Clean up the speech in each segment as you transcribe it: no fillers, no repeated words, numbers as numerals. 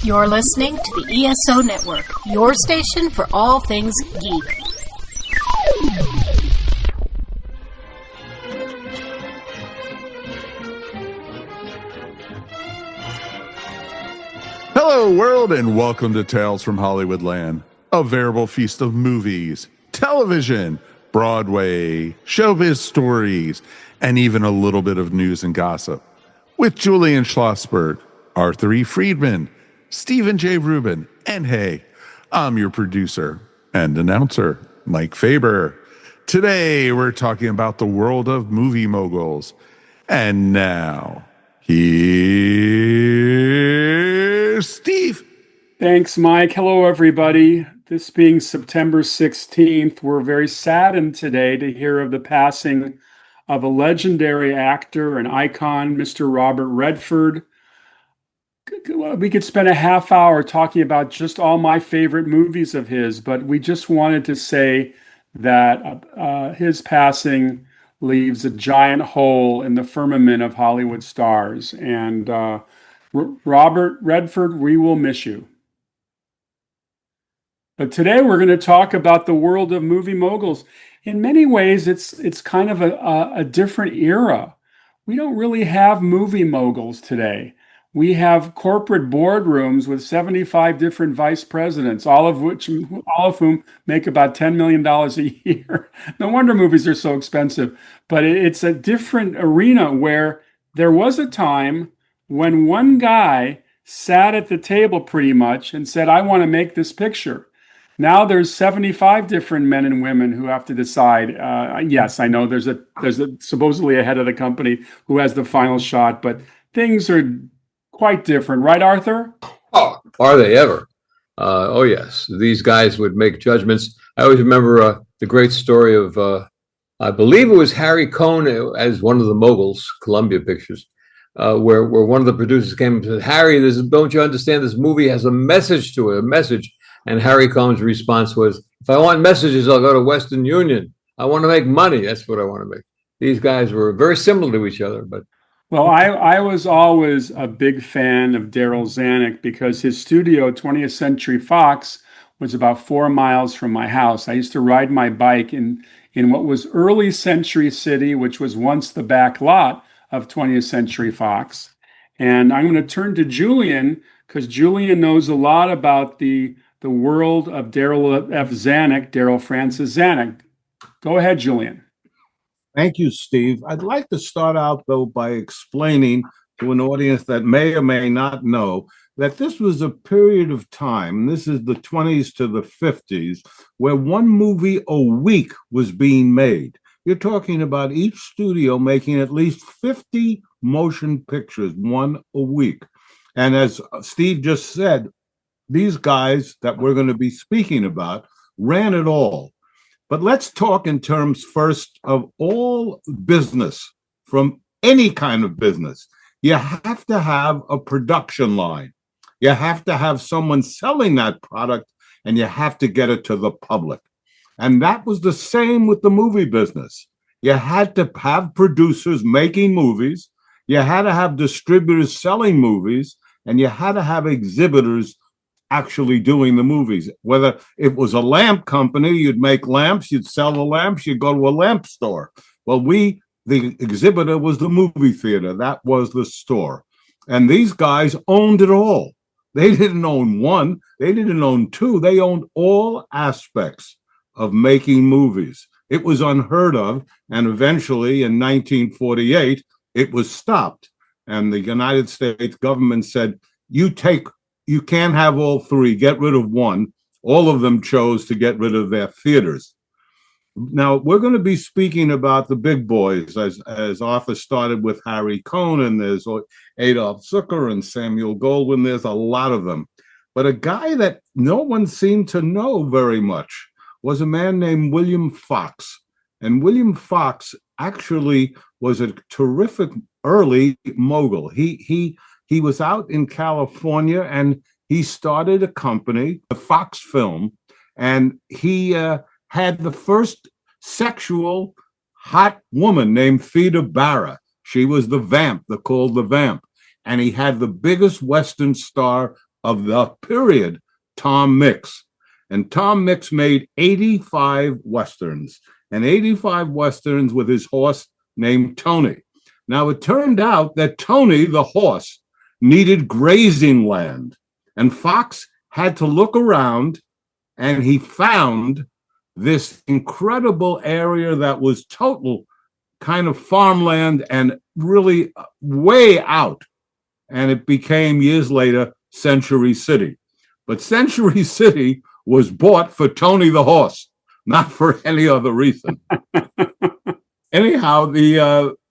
You're listening to the ESO Network, your station for all things geek. Hello, world, and welcome to Tales from Hollywoodland, a veritable feast of movies, television, Broadway, showbiz stories, and even a little bit of news and gossip. With Julian Schlossberg, Arthur E. Friedman, Stephen J. Rubin, and hey, I'm your producer and announcer, Mike Faber. Today, we're talking about the world of movie moguls. And now, here's Steve. Thanks, Mike. Hello, everybody. This being September 16th, we're very saddened today to hear of the passing of a legendary actor and icon, Mr. Robert Redford. We could spend a half hour talking about just all my favorite movies of his, but we just wanted to say that his passing leaves a giant hole in the firmament of Hollywood stars. And Robert Redford, we will miss you. But today we're going to talk about the world of movie moguls. In many ways, it's kind of a different era. We don't really have movie moguls today. We have corporate boardrooms with 75 different vice presidents, all of whom make about $10 million a year. No wonder movies are so expensive. But it's a different arena where there was a time when one guy sat at the table pretty much and said, I want to make this picture. Now there's 75 different men and women who have to decide. Yes, I know there's a supposedly a head of the company who has the final shot, but things are quite different, right, Arthur? Oh, are they ever? Oh, yes. These guys would make judgments. I always remember the great story of, I believe it was Harry Cohn as one of the moguls, Columbia Pictures, where one of the producers came and said, Harry, don't you understand this movie has a message to it, a message. And Harry Cohn's response was, if I want messages, I'll go to Western Union. I want to make money. That's what I want to make. These guys were very similar to each other, but well, I was always a big fan of Darryl Zanuck because his studio, 20th Century Fox, was about 4 miles from my house. I used to ride my bike in what was early Century City, which was once the back lot of 20th Century Fox. And I'm going to turn to Julian because Julian knows a lot about the world of Darryl F. Zanuck, Darryl Francis Zanuck. Go ahead, Julian. Thank you, Steve. I'd like to start out, though, by explaining to an audience that may or may not know that this was a period of time, this is the 20s to the 50s, where one movie a week was being made. You're talking about each studio making at least 50 motion pictures, one a week. And as Steve just said, these guys that we're going to be speaking about ran it all. But let's talk in terms first of all business, from any kind of business. You have to have a production line. You have to have someone selling that product, and you have to get it to the public. And that was the same with the movie business. You had to have producers making movies. You had to have distributors selling movies, and you had to have exhibitors actually doing the movies. Whether it was a lamp company, you'd make lamps, you'd sell the lamps, you'd go to a lamp store. Well, the exhibitor was the movie theater. That was the store. And these guys owned it all. They didn't own one. They didn't own two. They owned all aspects of making movies. It was unheard of. And eventually in 1948, it was stopped. And the United States government said, you can't have all three, get rid of one. All of them chose to get rid of their theaters. Now, we're going to be speaking about the big boys, as Arthur started with Harry Cohn, and there's Adolph Zukor and Samuel Goldwyn. There's a lot of them. But a guy that no one seemed to know very much was a man named William Fox. And William Fox actually was a terrific early mogul. He was out in California, and he started a company, the Fox Film, and he had the first sexual hot woman named Theda Bara. She was the vamp, called the vamp. And he had the biggest Western star of the period, Tom Mix. And Tom Mix made 85 Westerns, and 85 Westerns with his horse named Tony. Now, it turned out that Tony, the horse, needed grazing land, and Fox had to look around, and he found this incredible area that was total kind of farmland and really way out. And it became, years later, Century City. But Century City was bought for Tony the horse, not for any other reason. Anyhow,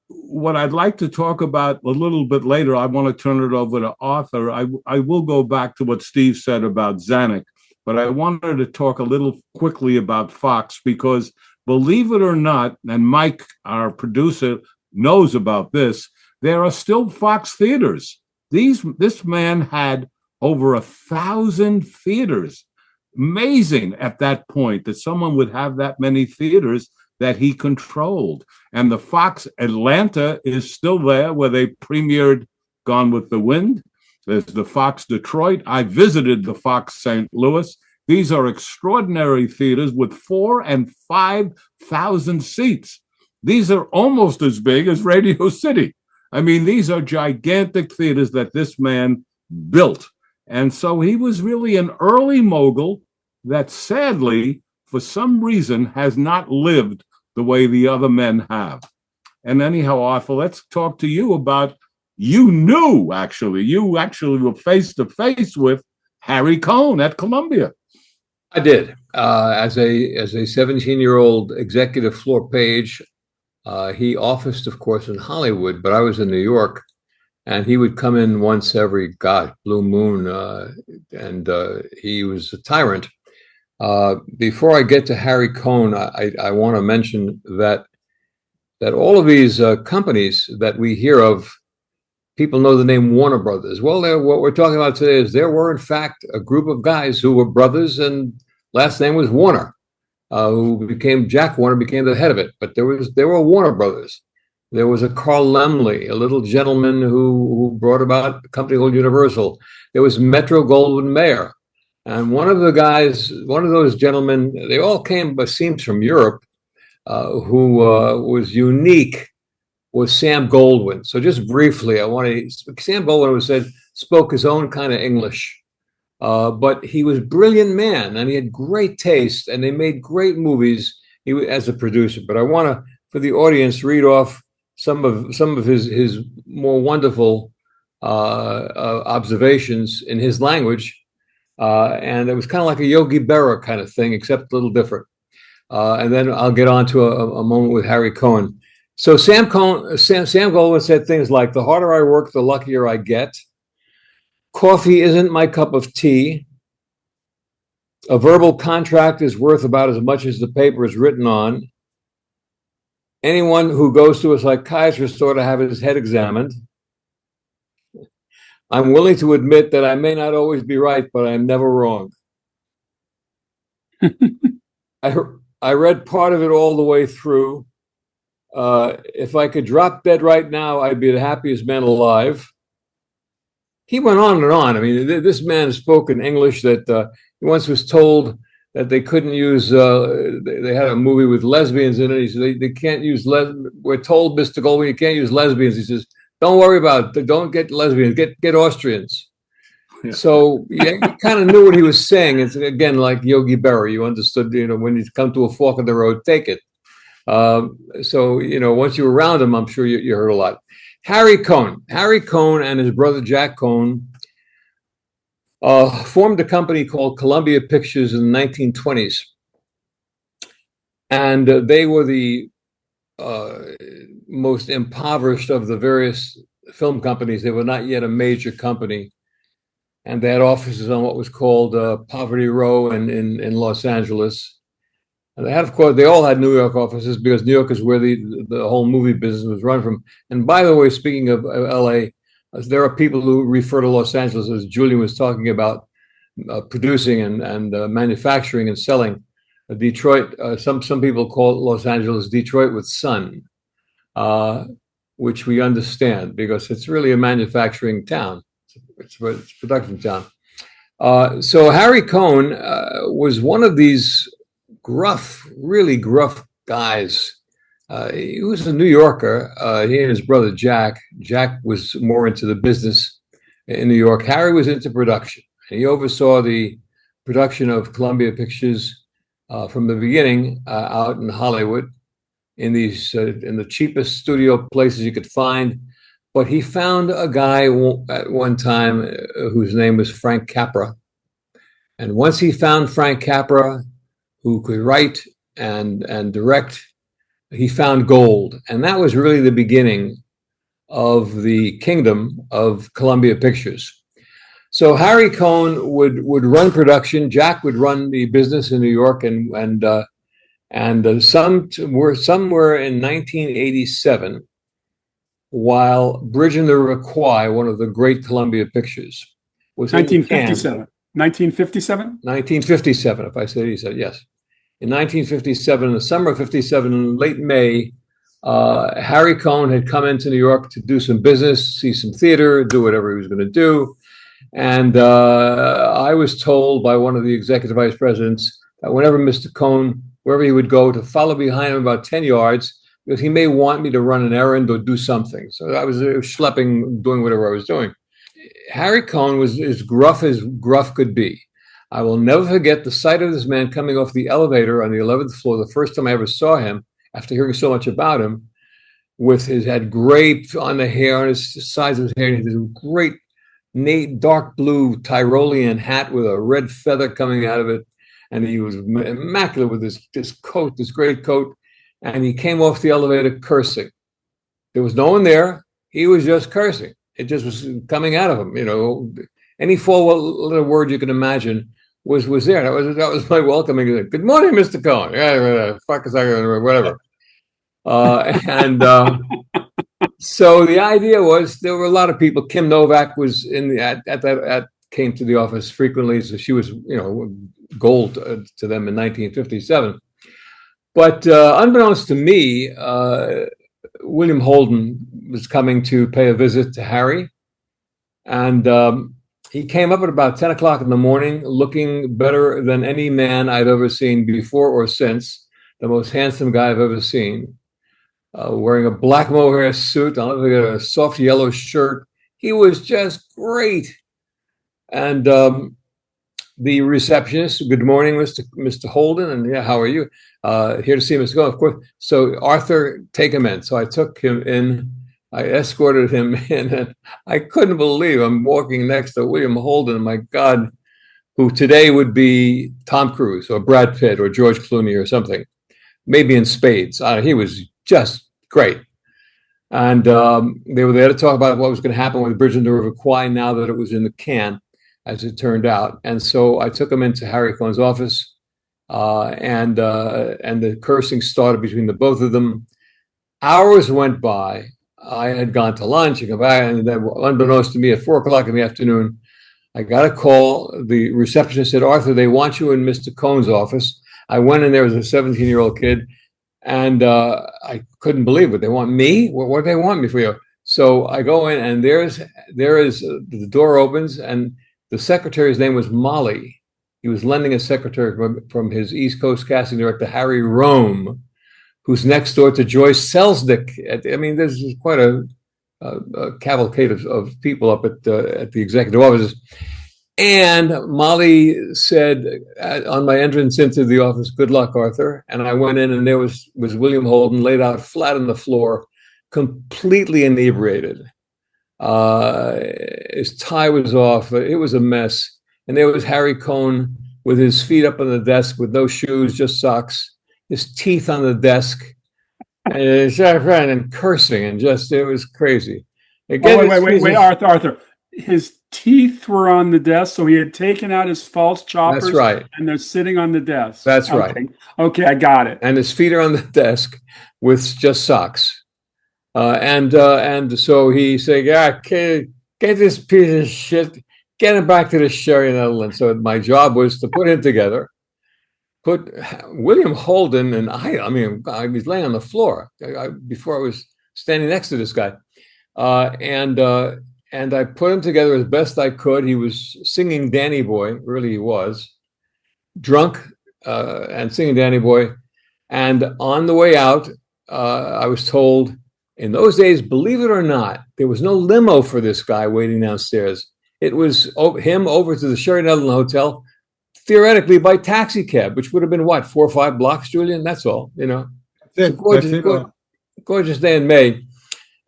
what I'd like to talk about a little bit later, I want to turn it over to Arthur. I will go back to what Steve said about Zanuck, but I wanted to talk a little quickly about Fox, because believe it or not, and Mike, our producer, knows about this, there are still Fox theaters. This man had over 1,000 theaters. Amazing at that point that someone would have that many theaters that he controlled. And the Fox Atlanta is still there, where they premiered Gone with the Wind. There's the Fox Detroit. I visited the Fox St. Louis. These are extraordinary theaters with 4,000 and 5,000 seats. These are almost as big as Radio City. I mean, these are gigantic theaters that this man built. And so he was really an early mogul that sadly, for some reason, has not lived the way the other men have. And anyhow, Arthur, let's talk to you about, you actually were face to face with Harry Cohn at Columbia. I did. As a 17-year-old executive floor page, he officed, of course, in Hollywood, but I was in New York, and he would come in once every, blue moon, and he was a tyrant. Before I get to Harry Cohn, I want to mention that all of these companies that we hear of, people know the name Warner Brothers. Well, what we're talking about today is there were, in fact, a group of guys who were brothers, and last name was Warner, who became, Jack Warner became the head of it. But there were Warner Brothers. There was a Carl Laemmle, a little gentleman who brought about a company called Universal. There was Metro-Goldwyn-Mayer. And one of those gentlemen, they all came, it seems, from Europe, who was unique, was Sam Goldwyn. So just briefly, Sam Goldwyn spoke his own kind of English, but he was a brilliant man, and he had great taste, and they made great movies as a producer. But I want to, for the audience, read off some of his more wonderful observations in his language. And it was kind of like a Yogi Berra kind of thing, except a little different. And then I'll get on to a moment with Harry Cohn. So Sam Goldwyn said things like, "The harder I work, the luckier I get. Coffee isn't my cup of tea. A verbal contract is worth about as much as the paper is written on. Anyone who goes to a psychiatrist ought to have his head examined. I'm willing to admit that I may not always be right, but I'm never wrong." I read part of it all the way through. If I could drop dead right now, I'd be the happiest man alive. He went on and on. I mean, this man spoke in English that he once was told that they couldn't use, they had a movie with lesbians in it. He said, they can't use, we're told, Mr. Goldwyn, you can't use lesbians. He says, don't worry about it. Don't get lesbians, get Austrians. Yeah. So you kind of knew what he was saying. It's, again, like Yogi Berra. You understood, when you come to a fork in the road, take it. So, once you were around him, I'm sure you heard a lot. Harry Cohn and his brother Jack Cohn formed a company called Columbia Pictures in the 1920s. And they were the most impoverished of the various film companies. They were not yet a major company. And they had offices on what was called Poverty Row in Los Angeles. And they had, of course, they all had New York offices because New York is where the whole movie business was run from. And by the way, speaking of LA, there are people who refer to Los Angeles, as Julian was talking about, producing and manufacturing and selling. Detroit, some people call Los Angeles Detroit with sun, which we understand because it's really a manufacturing town. It's a production town. So Harry Cohn was one of these really gruff guys. He was a New Yorker. He and his brother Jack. Jack was more into the business in New York. Harry was into production. He oversaw the production of Columbia Pictures from the beginning out in Hollywood, in the cheapest studio places you could find. But he found a guy at one time whose name was Frank Capra. And once he found Frank Capra, who could write and direct, he found gold. And that was really the beginning of the kingdom of Columbia Pictures. So Harry Cohn would run production. Jack would run the business in New York, and somewhere in 1987, while Bridge in the River Kwai, one of the great Columbia Pictures, was 1957. 1957? 1957, if I said he said yes. In 1957, in the summer of 57, in late May, Harry Cohn had come into New York to do some business, see some theater, do whatever he was going to do. And I was told by one of the executive vice presidents that whenever Mr. Cohn, wherever he would go, to follow behind him about 10 yards, because he may want me to run an errand or do something. So I was schlepping, doing whatever I was doing. Harry Cohn was as gruff could be. I will never forget the sight of this man coming off the elevator on the 11th floor, the first time I ever saw him, after hearing so much about him, with his had gray on the hair, on his sides of his hair, and his great dark blue Tyrolean hat with a red feather coming out of it. And he was immaculate with this coat, this great coat. And he came off the elevator cursing. There was no one there. He was just cursing. It just was coming out of him. You know, any four-letter word you can imagine was there. That was my welcoming. Good morning, Mr. Cohn. Yeah, fuck is that, whatever. So the idea was there were a lot of people. Kim Novak was came to the office frequently, so she was gold to them in 1957. But unbeknownst to me, William Holden was coming to pay a visit to Harry, and he came up at about 10 o'clock in the morning, looking better than any man I've ever seen before or since. The most handsome guy I've ever seen. Wearing a black mohair suit, a soft yellow shirt. He was just great. And the receptionist, good morning, Mr. Holden, and yeah, how are you? Here to see Mr. Cohn, of course. So Arthur, take him in. So I took him in. I escorted him in, and I couldn't believe I'm walking next to William Holden, my God, who today would be Tom Cruise or Brad Pitt or George Clooney or something, maybe in spades. He was just great. And they were there to talk about what was going to happen with Bridge in the River Kwai now that it was in the can, as it turned out. And so I took him into Harry Cohn's office, and the cursing started between the both of them. Hours went by. I had gone to lunch and come back, and then unbeknownst to me at 4 o'clock in the afternoon, I got a call. The receptionist said, Arthur, they want you in Mr. Cohn's office. I went in there as a 17-year-old kid, and I couldn't believe it. They want me? What do they want me for? So I go in, and there is the door opens, and the secretary's name was Molly. He was lending a secretary from his East Coast casting director, Harry Rome, who's next door to Joyce Selznick. I mean, there's quite a cavalcade of people up at the executive offices. And Molly said on my entrance into the office, good luck, Arthur. And I went in, and there was William Holden laid out flat on the floor, completely inebriated. His tie was off. It was a mess. And there was Harry Cohn with his feet up on the desk with no shoes, just socks, his teeth on the desk, and cursing, and just, it was crazy. Again, wait, Arthur. His teeth were on the desk, so he had taken out his false choppers. That's right. And they're sitting on the desk. That's right. Okay, I got it. And his feet are on the desk with just socks. And so he said, yeah, get this piece of shit, get him back to the Sherry Netherlands. So my job was to put him together, put William Holden, and I was laying on the floor before I was standing next to this guy. and I put him together as best I could. He was singing Danny Boy, really he was, drunk and singing Danny Boy. And on the way out, I was told, in those days, believe it or not, there was no limo for this guy waiting downstairs. It was him over to the Sheraton Hotel, theoretically by taxi cab, which would have been what, 4 or 5 blocks, Julian? That's all, you know. Gorgeous day in May.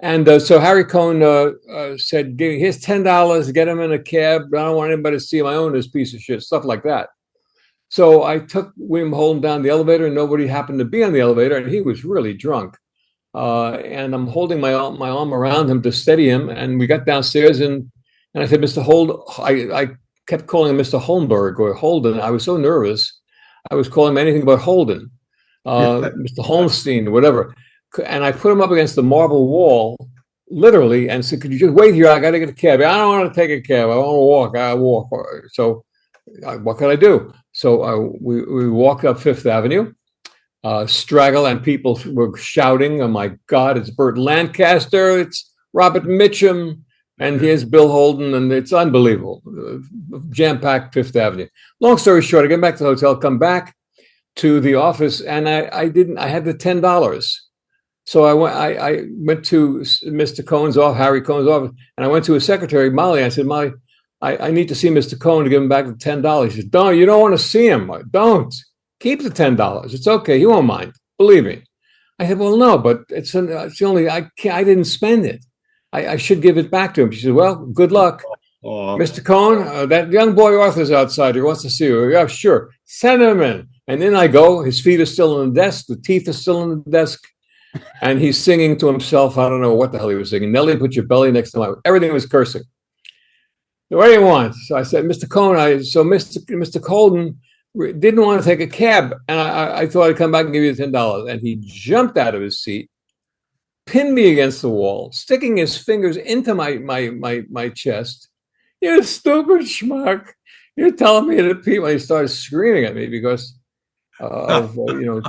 And so Harry Cohn said, here's $10, get him in a cab. I don't want anybody to see him. I own this piece of shit, stuff like that. So I took William Holden down the elevator, and nobody happened to be on the elevator, and he was really drunk. And I'm holding my arm around him to steady him, and we got downstairs, and I said, Mr. Holden, I kept calling him Mr. Holmberg or Holden. I was so nervous. I was calling him anything but Holden, Mr. Holmstein, whatever. And I put him up against the marble wall, literally, and said, could you just wait here? I got to get a cab. I don't want to take a cab. I want to walk. I walk. So what can I do? So we walked up Fifth Avenue, straggle, and people were shouting, oh, my God, it's Burt Lancaster. It's Robert Mitchum. And here's Bill Holden. And it's unbelievable. Jam-packed Fifth Avenue. Long story short, I get back to the hotel, come back to the office, and I had the $10. So I went to Mr. Cohn's office, Harry Cohn's office, and I went to his secretary, Molly. I said, Molly, I need to see Mr. Cohn to give him back the $10. He said, you don't want to see him. Don't. Keep the $10. It's okay. He won't mind. Believe me. I said, well, no, but it's the only, I didn't spend it. I should give it back to him. She said, well, good luck. Mr. Cohn, that young boy Arthur's outside. He wants to see you. Yeah, sure. Send him in. And then I go. His feet are still on the desk. The teeth are still on the desk. And he's singing to himself. I don't know what the hell he was singing. Nellie, put your belly next to mine. Everything was cursing. What do you want? So I said, Mr. Cohn, Mr. Holden didn't want to take a cab. And I thought I'd come back and give you the $10. And he jumped out of his seat, pinned me against the wall, sticking his fingers into my chest. You stupid schmuck. You're telling me that people, he started screaming at me because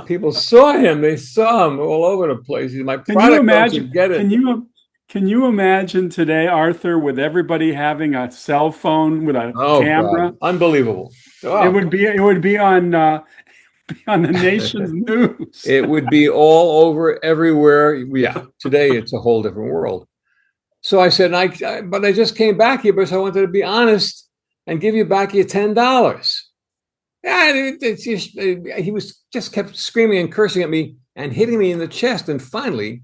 people saw him. They saw him all over the place. My product imagine, get it. Can you imagine today, Arthur, with everybody having a cell phone with a camera? God. Unbelievable. Oh. It would be on the nation's news. It would be all over everywhere. Yeah. Today it's a whole different world. So I said, but I just came back here because I wanted to be honest and give you back your $10. Yeah, he was just kept screaming and cursing at me and hitting me in the chest. And finally,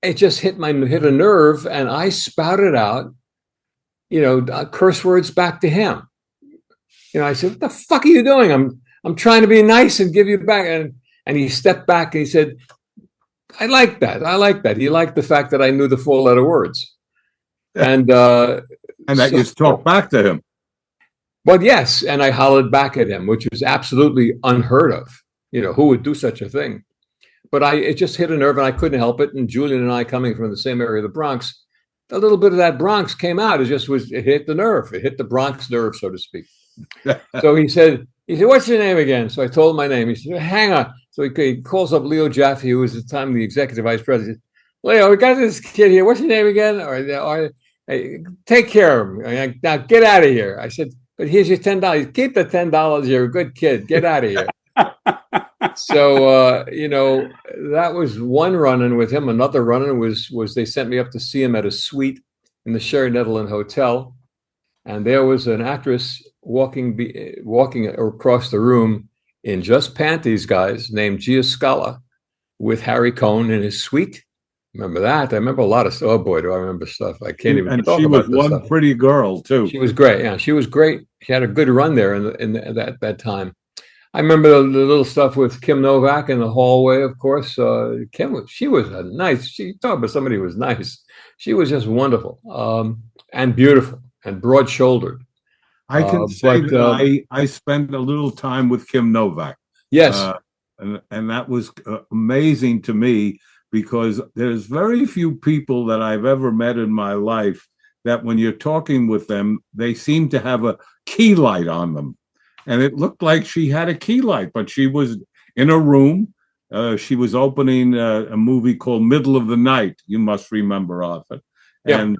it just hit a nerve, and I spouted out, curse words back to him. I said, "What the fuck are you doing? I'm trying to be nice and give you back." And he stepped back and he said, "I like that. I like that." He liked the fact that I knew the 4-letter words, and that you talked back to him. Well, yes, and I hollered back at him, which was absolutely unheard of. Who would do such a thing? But it just hit a nerve, and I couldn't help it. And Julian and I, coming from the same area of the Bronx, a little bit of that Bronx came out. It hit the nerve. It hit the Bronx nerve, so to speak. So he said, "What's your name again?" So I told him my name. He said, "Hang on." So he calls up Leo Jaffe, who was at the time the executive vice president. "Leo, we got this kid here. What's your name again?" Or hey, take care of him. Now get out of here. I said, "But here's your $10. Keep the $10. You're a good kid. Get out of here." So, that was one run-in with him. Another run-in was they sent me up to see him at a suite in the Sheraton Hotel. And there was an actress walking across the room in just panties, guys, named Gia Scala, with Harry Cohn in his suite. Remember that? I remember a lot of stuff. Oh, boy, do I remember stuff. I can't even talk about this. And she was one pretty girl, too. She was great. Yeah, she was great. She had a good run there in that time. I remember the little stuff with Kim Novak in the hallway, of course. She was she talked about somebody who was nice. She was just wonderful and beautiful and broad-shouldered. I can say that I spent a little time with Kim Novak. Yes. And that was amazing to me, because there's very few people that I've ever met in my life that when you're talking with them, they seem to have a key light on them. And it looked like she had a key light, but she was in a room. She was opening a movie called Middle of the Night. You must remember, Arthur. Yeah. And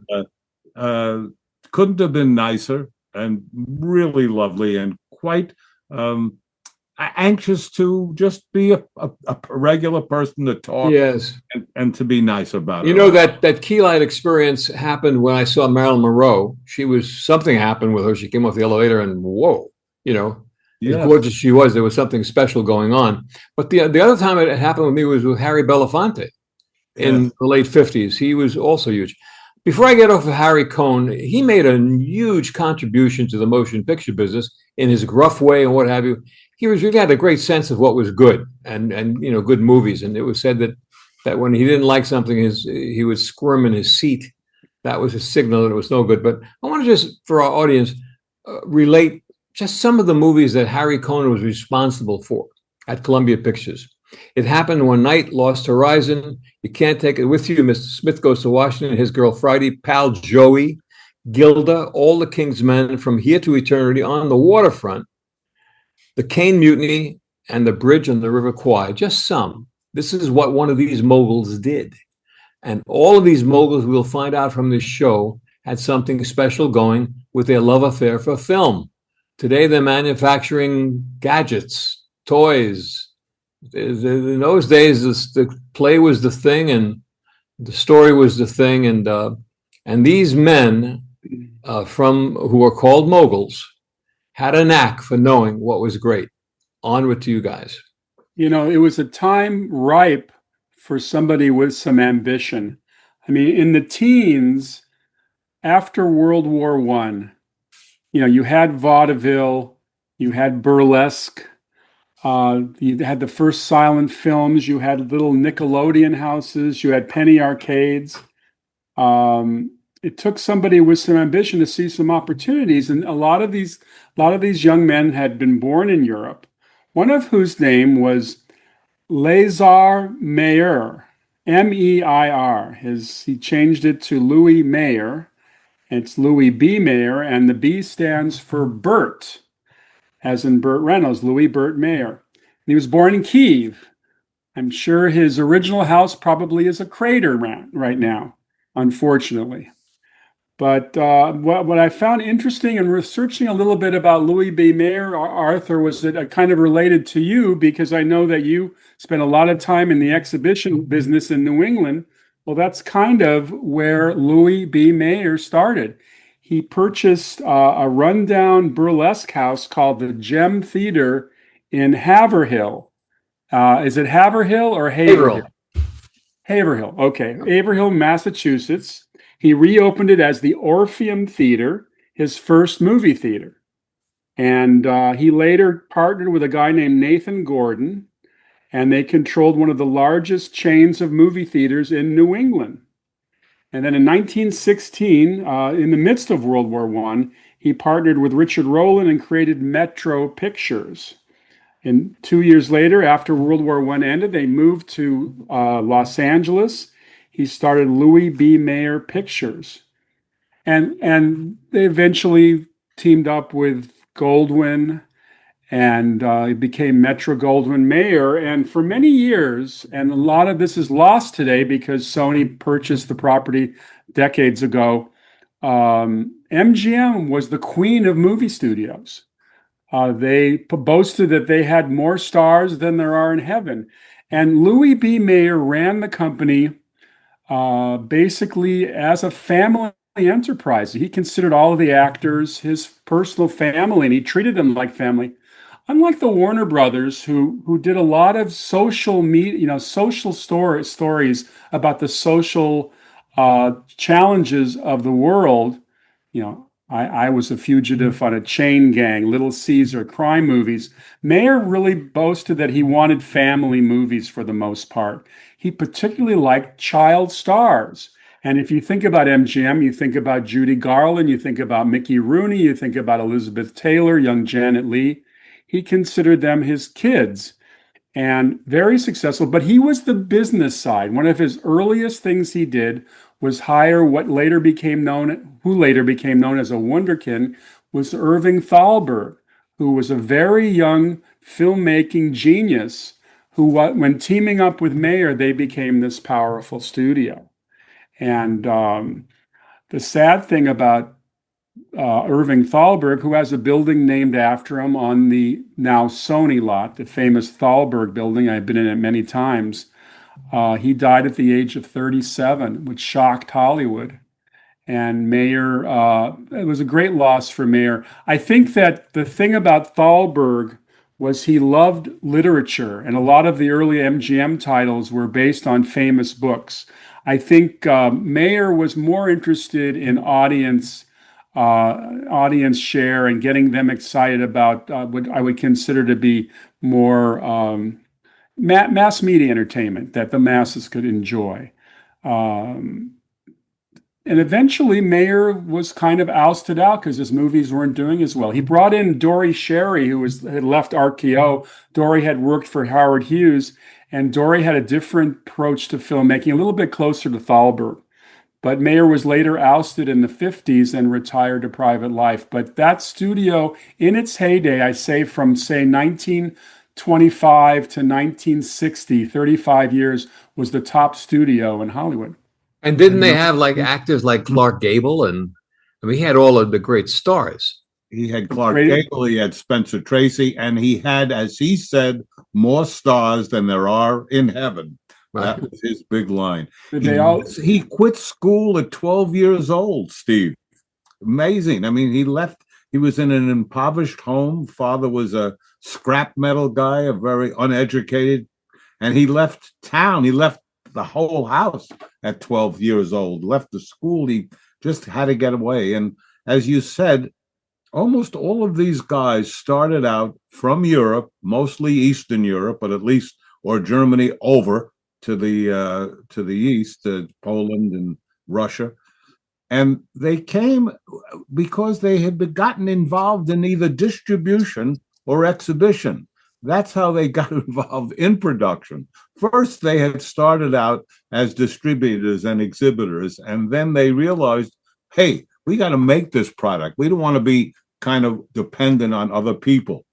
uh, couldn't have been nicer and really lovely and quite anxious to just be a regular person to talk Yes. and to be nice about it. You know, that key light experience happened when I saw Marilyn Monroe. Something happened with her. She came off the elevator and whoa, you know, as Yes. gorgeous as she was, there was something special going on. But the other time it happened with me was with Harry Belafonte in Yes. the late 50s. He was also huge. Before I get off of Harry Cohn, he made a huge contribution to the motion picture business in his gruff way and what have you. He really had a great sense of what was good and you know, good movies. And it was said that when he didn't like something, he would squirm in his seat. That was a signal that it was no good. But I want to just, for our audience, relate just some of the movies that Harry Cohn was responsible for at Columbia Pictures. It Happened One Night, Lost Horizon, You Can't Take It With You, Mr. Smith Goes to Washington, His Girl Friday, Pal Joey, Gilda, All the King's Men, From Here to Eternity, On the Waterfront, The Cane Mutiny, and The Bridge on the River Kwai, just some. This is what one of these moguls did. And all of these moguls, we'll find out from this show, had something special going with their love affair for film. Today, they're manufacturing gadgets, toys. In those days, the play was the thing, and the story was the thing, and these men who are called moguls had a knack for knowing what was great. Onward to you guys. You know, it was a time ripe for somebody with some ambition. I mean, in the teens, after World War I, you know, you had vaudeville, you had burlesque, you had the first silent films, you had little Nickelodeon houses, you had penny arcades. It took somebody with some ambition to see some opportunities, and a lot of these young men had been born in Europe. One of whose name was Lazar Mayer, Meir. He changed it to Louis Mayer. It's Louis B. Mayer, and the B stands for Burt, as in Burt Reynolds, Louis Burt Mayer. And he was born in Kiev. I'm sure his original house probably is a crater right now, unfortunately. But what I found interesting in researching a little bit about Louis B. Mayer, Arthur, was that I kind of related to you because I know that you spent a lot of time in the exhibition business in New England. Well, that's kind of where Louis B. Mayer started. He purchased a rundown burlesque house called the Gem Theater in Haverhill. Is it Haverhill or Haverhill? Haverhill. Okay. Haverhill, Massachusetts. He reopened it as the Orpheum Theater, his first movie theater. And he later partnered with a guy named Nathan Gordon, and they controlled one of the largest chains of movie theaters in New England. And then in 1916, in the midst of World War I, he partnered with Richard Rowland and created Metro Pictures. And 2 years later, after World War I ended, they moved to Los Angeles. He started Louis B. Mayer Pictures. And they eventually teamed up with Goldwyn, and it became Metro Goldwyn Mayer. And for many years, and a lot of this is lost today because Sony purchased the property decades ago, MGM was the queen of movie studios. They boasted that they had more stars than there are in heaven. And Louis B. Mayer ran the company basically as a family enterprise. He considered all of the actors his personal family, and he treated them like family. Unlike the Warner Brothers, who did a lot of social media, social stories about the social challenges of the world. I was a fugitive on a chain gang, Little Caesar, crime movies. Mayer really boasted that he wanted family movies for the most part. He particularly liked child stars. And if you think about MGM, you think about Judy Garland, you think about Mickey Rooney, you think about Elizabeth Taylor, young Janet Leigh. He considered them his kids and very successful, but he was the business side. One of his earliest things he did was hire who later became known as a wunderkind, was Irving Thalberg, who was a very young filmmaking genius who, when teaming up with Mayer, they became this powerful studio. And The sad thing about Irving Thalberg, who has a building named after him on the now Sony lot, the famous Thalberg building. I've been in it many times. He died at the age of 37, which shocked Hollywood. And Mayer, it was a great loss for Mayer. I think that the thing about Thalberg was he loved literature, and a lot of the early MGM titles were based on famous books. I think Mayer was more interested in audience share and getting them excited about what I would consider to be more mass media entertainment that the masses could enjoy. And eventually, Mayer was kind of ousted out because his movies weren't doing as well. He brought in Dory Sherry, who had left RKO. Dory had worked for Howard Hughes, and Dory had a different approach to filmmaking, a little bit closer to Thalberg. But Mayer was later ousted in the 50s and retired to private life. But that studio, in its heyday, I say from, 1925 to 1960, 35 years, was the top studio in Hollywood. And didn't they have like actors like Clark Gable? And I mean, he had all of the great stars. He had Clark Gable, he had Spencer Tracy, and he had, as he said, more stars than there are in heaven. Right. That was his big line. He quit school at 12 years old, Steve. Amazing. I mean, he was in an impoverished home. Father was a scrap metal guy, a very uneducated, and he left town. He left the whole house at 12 years old, left the school. He just had to get away. And as you said, almost all of these guys started out from Europe, mostly Eastern Europe, but at least, or Germany over to the east, to Poland and Russia. And they came because they had gotten involved in either distribution or exhibition. That's how they got involved in production. First, they had started out as distributors and exhibitors, and then they realized, hey, we got to make this product. We don't want to be kind of dependent on other people.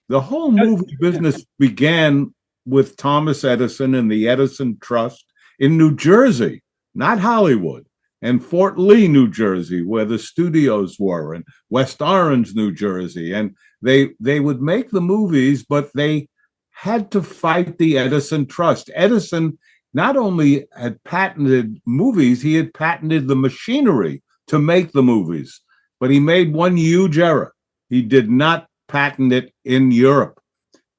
The whole movie business began with Thomas Edison and the Edison Trust in New Jersey, not Hollywood, and Fort Lee, New Jersey, where the studios were, and West Orange, New Jersey. And they would make the movies, but they had to fight the Edison Trust. Edison not only had patented movies, he had patented the machinery to make the movies, but he made one huge error. He did not patent it in Europe.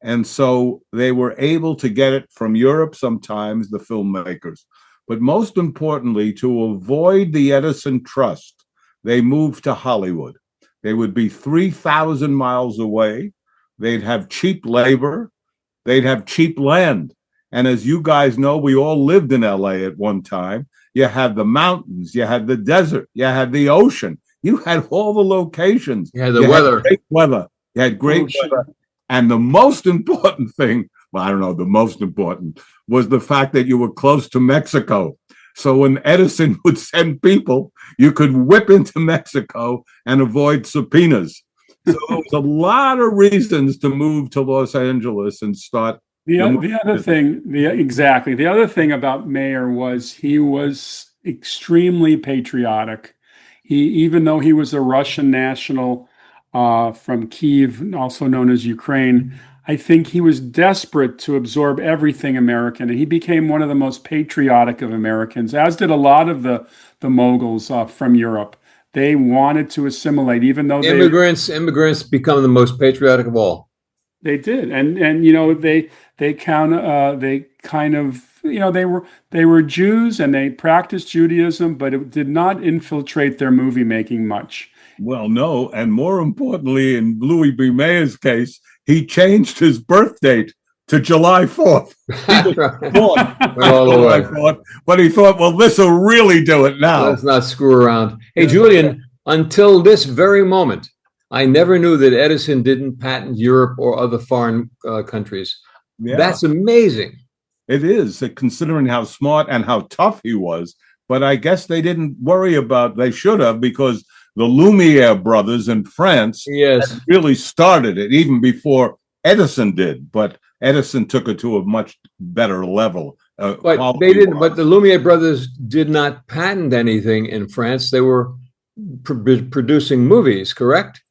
And so they were able to get it from Europe sometimes, the filmmakers. But most importantly, to avoid the Edison Trust, they moved to Hollywood. They would be 3,000 miles away. They'd have cheap labor. They'd have cheap land. And as you guys know, we all lived in LA at one time. You had the mountains, you had the desert, you had the ocean, you had all the locations. You had the weather. Great weather. You had great weather. And the most important thing, well, I don't know, the most important was the fact that you were close to Mexico. So when Edison would send people, you could whip into Mexico and avoid subpoenas. So there was a lot of reasons to move to Los Angeles and start. The other thing about Mayer was he was extremely patriotic. Even though he was a Russian national from Kyiv, also known as Ukraine, I think he was desperate to absorb everything American, and he became one of the most patriotic of Americans, as did a lot of the Moguls from Europe. They wanted to assimilate, even though immigrants become the most patriotic of all. They did, and you know they were Jews and they practiced Judaism, but it did not infiltrate their movie making much. Well, no, and more importantly, in Louis B. Mayer's case, he changed his birth date to July 4th. But he thought, well, this will really do it now. Let's not screw around. Hey, Julian, until this very moment, I never knew that Edison didn't patent Europe or other foreign countries. Yeah. That's amazing. It is, considering how smart and how tough he was. But I guess they didn't worry about, they should have, because the Lumiere brothers in France had really started it even before Edison did. But Edison took it to a much better level But they didn't. But the Lumiere brothers did not patent anything in France. They were producing movies, correct?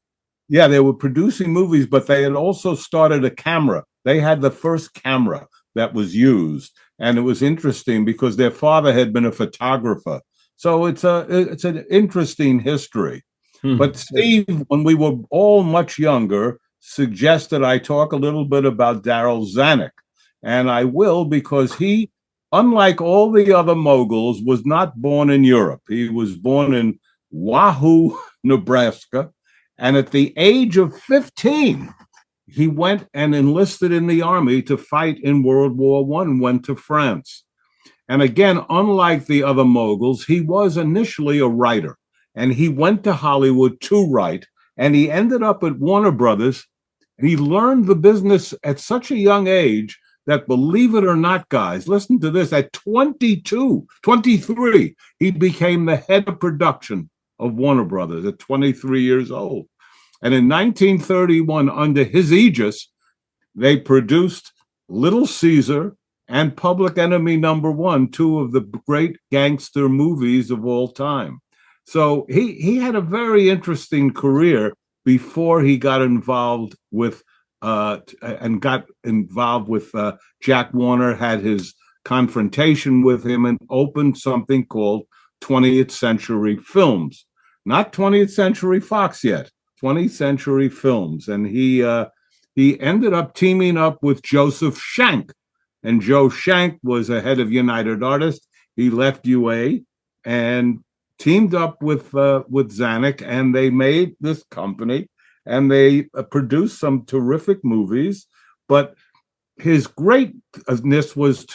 Yeah, they were producing movies, but they had also started a camera. They had the first camera that was used, and it was interesting because their father had been a photographer. So it's an interesting history. But Steve, when we were all much younger, suggested I talk a little bit about Darryl Zanuck, and I will, because he, unlike all the other moguls, was not born in Europe. He was born in Wahoo, Nebraska, and at the age of 15, he went and enlisted in the army to fight in World War I, went to France. And again, unlike the other moguls, he was initially a writer, and he went to Hollywood to write, and he ended up at Warner Brothers. He learned the business at such a young age that, believe it or not, guys, listen to this, at 23, he became the head of production of Warner Brothers at 23 years old. And in 1931, under his aegis, they produced Little Caesar and Public Enemy #1, two of the great gangster movies of all time. So he had a very interesting career before he got involved with Jack Warner, had his confrontation with him, and opened something called 20th Century Films. Not 20th Century Fox yet, 20th Century Films. And he ended up teaming up with Joseph Schenck. And Joe Schenck was a head of United Artists. He left UA and teamed up with Zanuck, and they made this company, and they produced some terrific movies. But his greatness was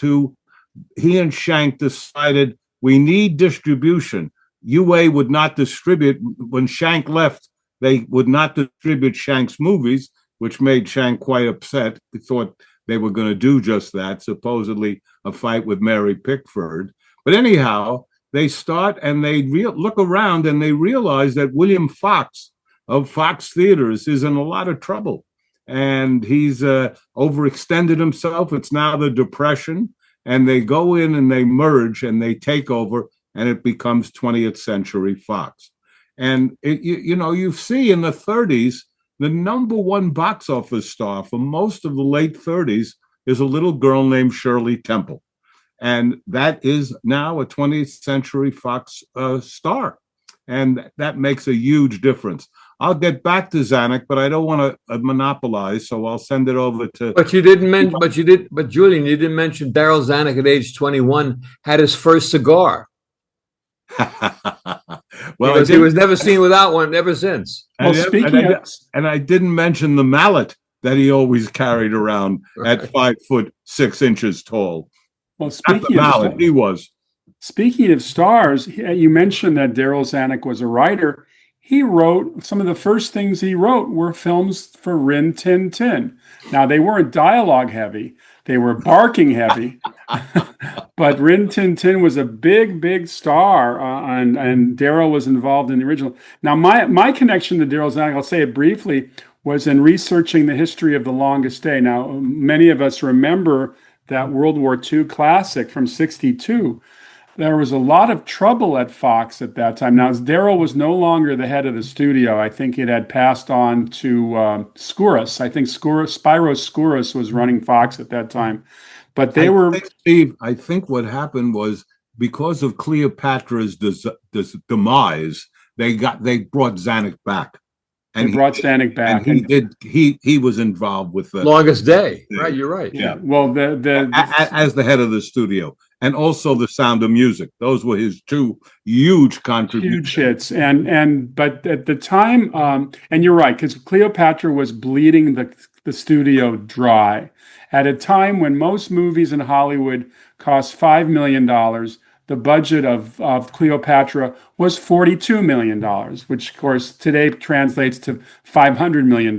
he and Schenck decided we need distribution. UA would not distribute. When Schenck left, they would not distribute Schenck's movies, which made Schenck quite upset. He thought they were going to do just that, supposedly a fight with Mary Pickford. But anyhow, they start and they look around and they realize that William Fox of Fox Theaters is in a lot of trouble. And he's overextended himself. It's now the Depression. And they go in and they merge and they take over, and it becomes 20th Century Fox. And, you see in the 30s, the #1 box office star for most of the late 30s is a little girl named Shirley Temple. And that is now a 20th Century Fox star. And that makes a huge difference. I'll get back to Zanuck, but I don't want to monopolize, so I'll send it over to. But Julian, you didn't mention Darryl Zanuck at age 21 had his first cigar. Well, he was never seen without one ever since. Well, and I didn't mention the mallet that he always carried around at 5'6" tall. Well, speaking of stars, you mentioned that Darryl Zanuck was a writer. He wrote, some of the first things he wrote were films for Rin Tin Tin. Now, they weren't dialogue heavy. They were barking heavy. But Rin Tin Tin was a big star, and Darryl was involved in the original. Now, my connection to Darryl Zanuck, I'll say it briefly, was in researching the history of The Longest Day. Now, many of us remember that World War II classic from '62. There was a lot of trouble at Fox at that time. Now, Darryl was no longer the head of the studio. I think it had passed on to Skouras. I think Spyro Skouras was running Fox at that time. But Steve, I think what happened was, because of Cleopatra's demise, they brought Zanuck back. And Zanuck back. And he was involved with the Longest Day. Right, you're right. Yeah. Well, as the head of the studio, and also The Sound of Music. Those were his two huge contributions. Huge hits. But at the time, and you're right, because Cleopatra was bleeding the studio dry. At a time when most movies in Hollywood cost $5 million, the budget of Cleopatra was $42 million, which, of course, today translates to $500 million.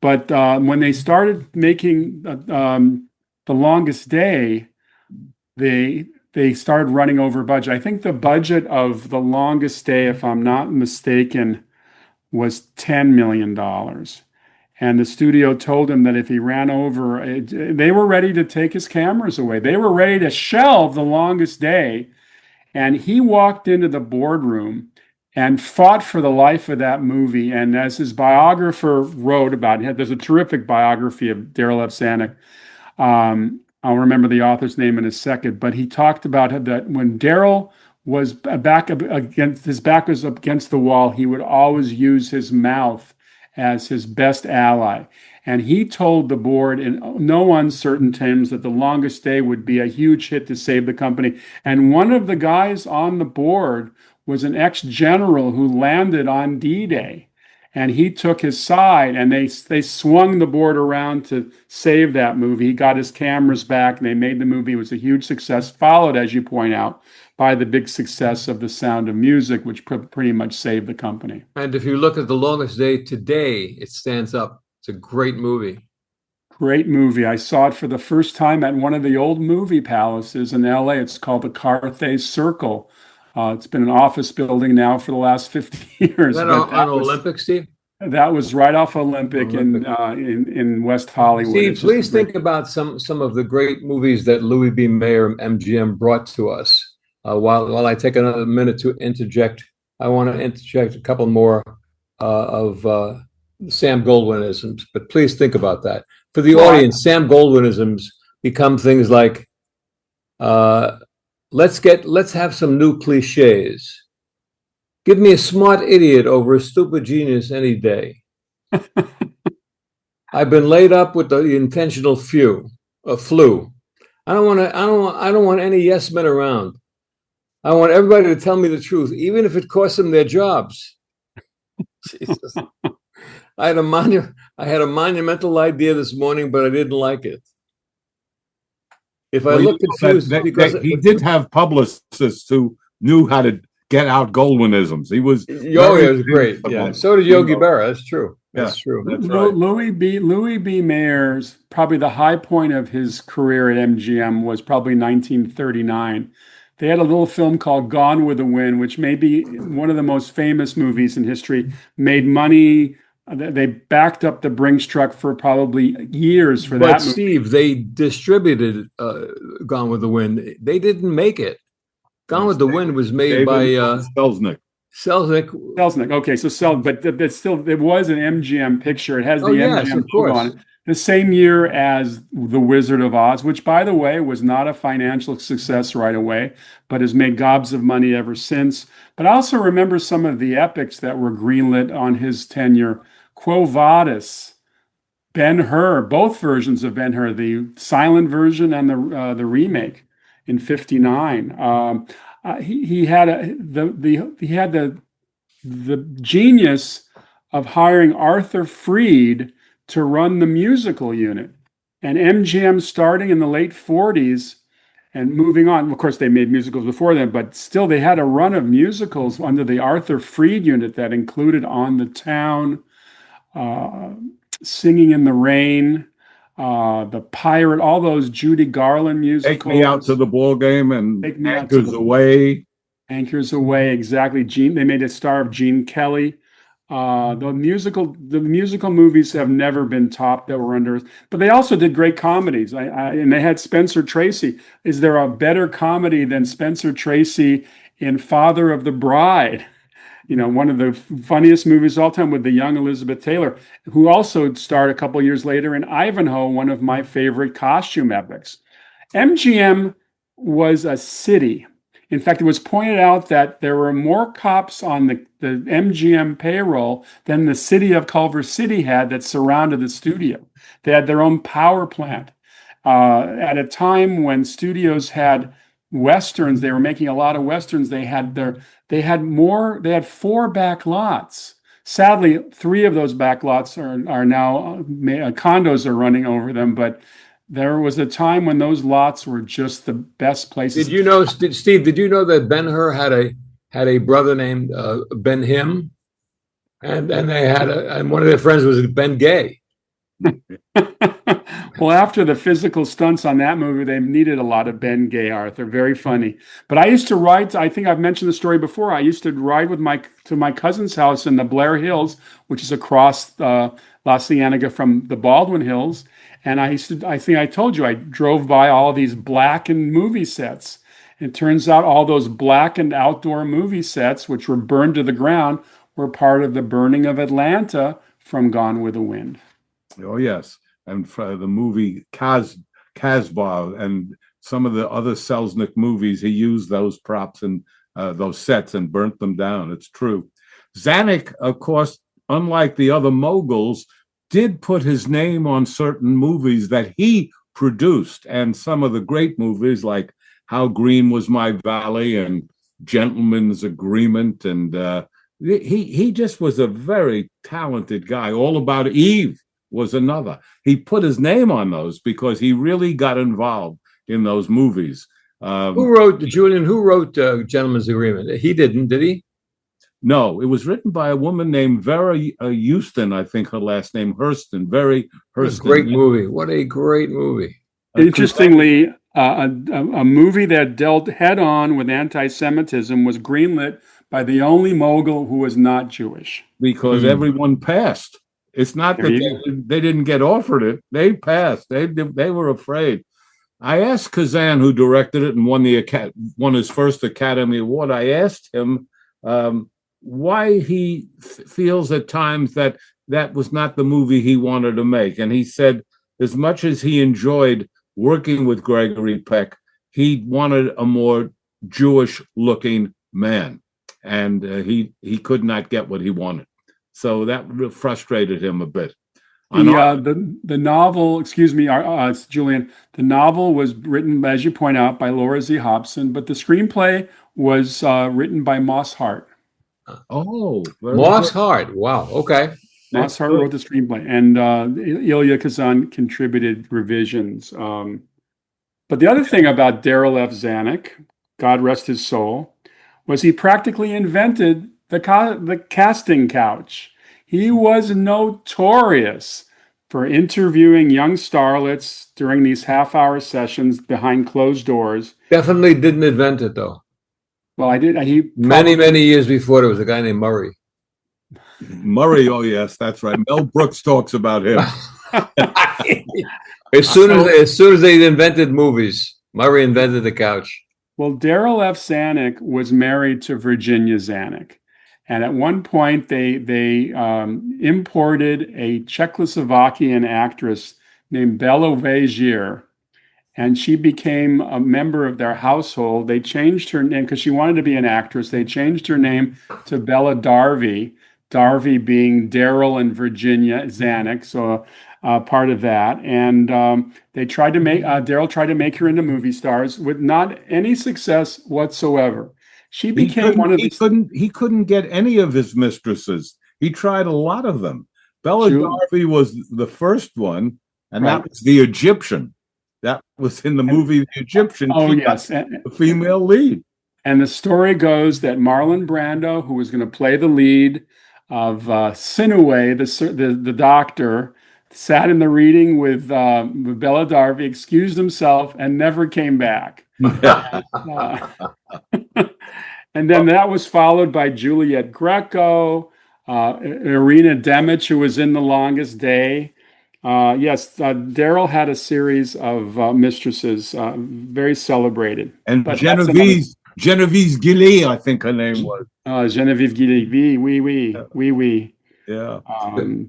But when they started making The Longest Day, they started running over budget. I think the budget of The Longest Day, if I'm not mistaken, was $10 million. And the studio told him that if he ran over, they were ready to take his cameras away. They were ready to shelve The Longest Day. And he walked into the boardroom and fought for the life of that movie. And as his biographer wrote about it, there's a terrific biography of Darryl F. Zanuck. I'll remember the author's name in a second, but he talked about that when Darryl was his back was up against the wall, he would always use his mouth as his best ally. And he told the board in no uncertain terms that The Longest Day would be a huge hit to save the company. And one of the guys on the board was an ex-general who landed on D-Day. And he took his side, and they swung the board around to save that movie. He got his cameras back, and they made the movie. It was a huge success, followed, as you point out, by the big success of The Sound of Music, which pretty much saved the company. And if you look at The Longest Day today, it stands up. It's a great movie. Great movie. I saw it for the first time at one of the old movie palaces in LA. It's called the Carthay Circle. It's been an office building now for the last 50 years. Is that on Olympic, Steve? That was right off Olympic. In West Hollywood. Steve, please think about some of the great movies that Louis B. Mayer, MGM, brought to us. While I take another minute to interject, I want to interject a couple more of Sam Goldwyn-isms, but please think about that. For the audience, Sam Goldwyn-isms become things like, let's have some new cliches. Give me a smart idiot over a stupid genius any day. I've been laid up with the intentional flu. I don't want any yes men around. I want everybody to tell me the truth, even if it costs them their jobs. Jesus. I had a monumental idea this morning, but I didn't like it. If I look confused, because he did have publicists who knew how to get out Goldwyn-isms. He was it was great. Yeah, so did Yogi Berra. That's true. That's true. That's right. Louis B. Mayer's probably the high point of his career at MGM was probably 1939. They had a little film called Gone with the Wind, which may be one of the most famous movies in history. Made money. They backed up the Brinks truck for probably years for that movie. But Steve, they distributed Gone with the Wind. They didn't make it. Gone with the Wind was made by Selznick. Okay, but still, it was an MGM picture. It has the MGM logo on it. The same year as The Wizard of Oz, which, by the way, was not a financial success right away, but has made gobs of money ever since. But I also remember some of the epics that were greenlit on his tenure. Quo Vadis, Ben-Hur, both versions of Ben-Hur, the silent version and the remake in '59. He had the genius of hiring Arthur Freed to run the musical unit, and MGM starting in the late '40s and moving on. Of course, they made musicals before then, but still they had a run of musicals under the Arthur Freed unit that included On the Town, Singing in the Rain, The Pirate, all those Judy Garland musicals. Take Me Out to the Ball Game and Anchors Away. Anchors Away, exactly. They made a star of Gene Kelly. The musical movies have never been topped that were under, but they also did great comedies. And they had Spencer Tracy. Is there a better comedy than Spencer Tracy in Father of the Bride? You know, one of the funniest movies of all time with the young Elizabeth Taylor, who also starred a couple years later in Ivanhoe, one of my favorite costume epics. MGM was a city. In fact, it was pointed out that there were more cops on the MGM payroll than the city of Culver City had that surrounded the studio. They had their own power plant. At a time when studios had Westerns, they were making a lot of Westerns. They had 4 back lots. Sadly, 3 of those back lots are now condos are running over them, but there was a time when those lots were just the best places. Did you know, Steve? Did you know that Ben-Hur had a brother named Ben Him, and they had and one of their friends was Ben Gay. Well, after the physical stunts on that movie, they needed a lot of Ben Gay, Arthur. Very funny. But I used to ride. I think I've mentioned the story before. I used to ride to my cousin's house in the Blair Hills, which is across La Cienega from the Baldwin Hills. And I think I told you, I drove by all these blackened movie sets. It turns out all those blackened outdoor movie sets, which were burned to the ground, were part of the burning of Atlanta from Gone with the Wind. Oh, yes. And for the movie Casbah and some of the other Selznick movies, he used those props and those sets and burnt them down. It's true. Zanuck, of course, unlike the other moguls, did put his name on certain movies that he produced. And some of the great movies like How Green Was My Valley and Gentleman's Agreement. And he just was a very talented guy. All About Eve was another. He put his name on those because he really got involved in those movies. Who wrote Gentleman's Agreement? He didn't, did he? No, it was written by a woman named Vera Houston, I think her last name, Hurston. Very Hurston. Great movie. What a great movie. Interestingly, a movie that dealt head-on with anti-Semitism was greenlit by the only mogul who was not Jewish. Because everyone passed. It's not that they didn't get offered it. They passed. They were afraid. I asked Kazan, who directed it and won his first Academy Award, I asked him why he feels at times that was not the movie he wanted to make. And he said, as much as he enjoyed working with Gregory Peck, he wanted a more Jewish-looking man. And he could not get what he wanted. So that frustrated him a bit. The novel, excuse me, it's Julian. The novel was written, as you point out, by Laura Z. Hobson, but the screenplay was written by Moss Hart. Oh, Moss Hart. Wow. Okay. Moss Hart wrote the screenplay, and Ilya Kazan contributed revisions. But the other thing about Darryl F. Zanuck, God rest his soul, was he practically invented the casting couch. He was notorious for interviewing young starlets during these half-hour sessions behind closed doors. Definitely didn't invent it, though. Well, I did. Many years before, there was a guy named Murray. Murray, oh yes, that's right. Mel Brooks talks about him. As soon as they invented movies, Murray invented the couch. Well, Darryl F. Zanuck was married to Virginia Zanuck. And at one point, they imported a Czechoslovakian actress named Bela Vajir, and she became a member of their household. They changed her name because she wanted to be an actress. They changed her name to Bella Darvey, Darvey being Darryl and Virginia Zanuck, so part of that. And they tried to make Darryl tried to make her into movie stars with not any success whatsoever. She became one of the... He couldn't get any of his mistresses. He tried a lot of them. Bella Darvey was the first one, and that was the Egyptian. That was in the movie The Egyptian. Oh, yes. The female lead. And the story goes that Marlon Brando, who was going to play the lead of Sinue, the doctor, sat in the reading with Bella Darvey, excused himself, and never came back. And then that was followed by Juliette Greco, Irina Demich, who was in The Longest Day. Yes, Darryl had a series of mistresses, very celebrated. And Genevieve Gillet, I think her name was. Genevieve Gillet, oui. Yeah.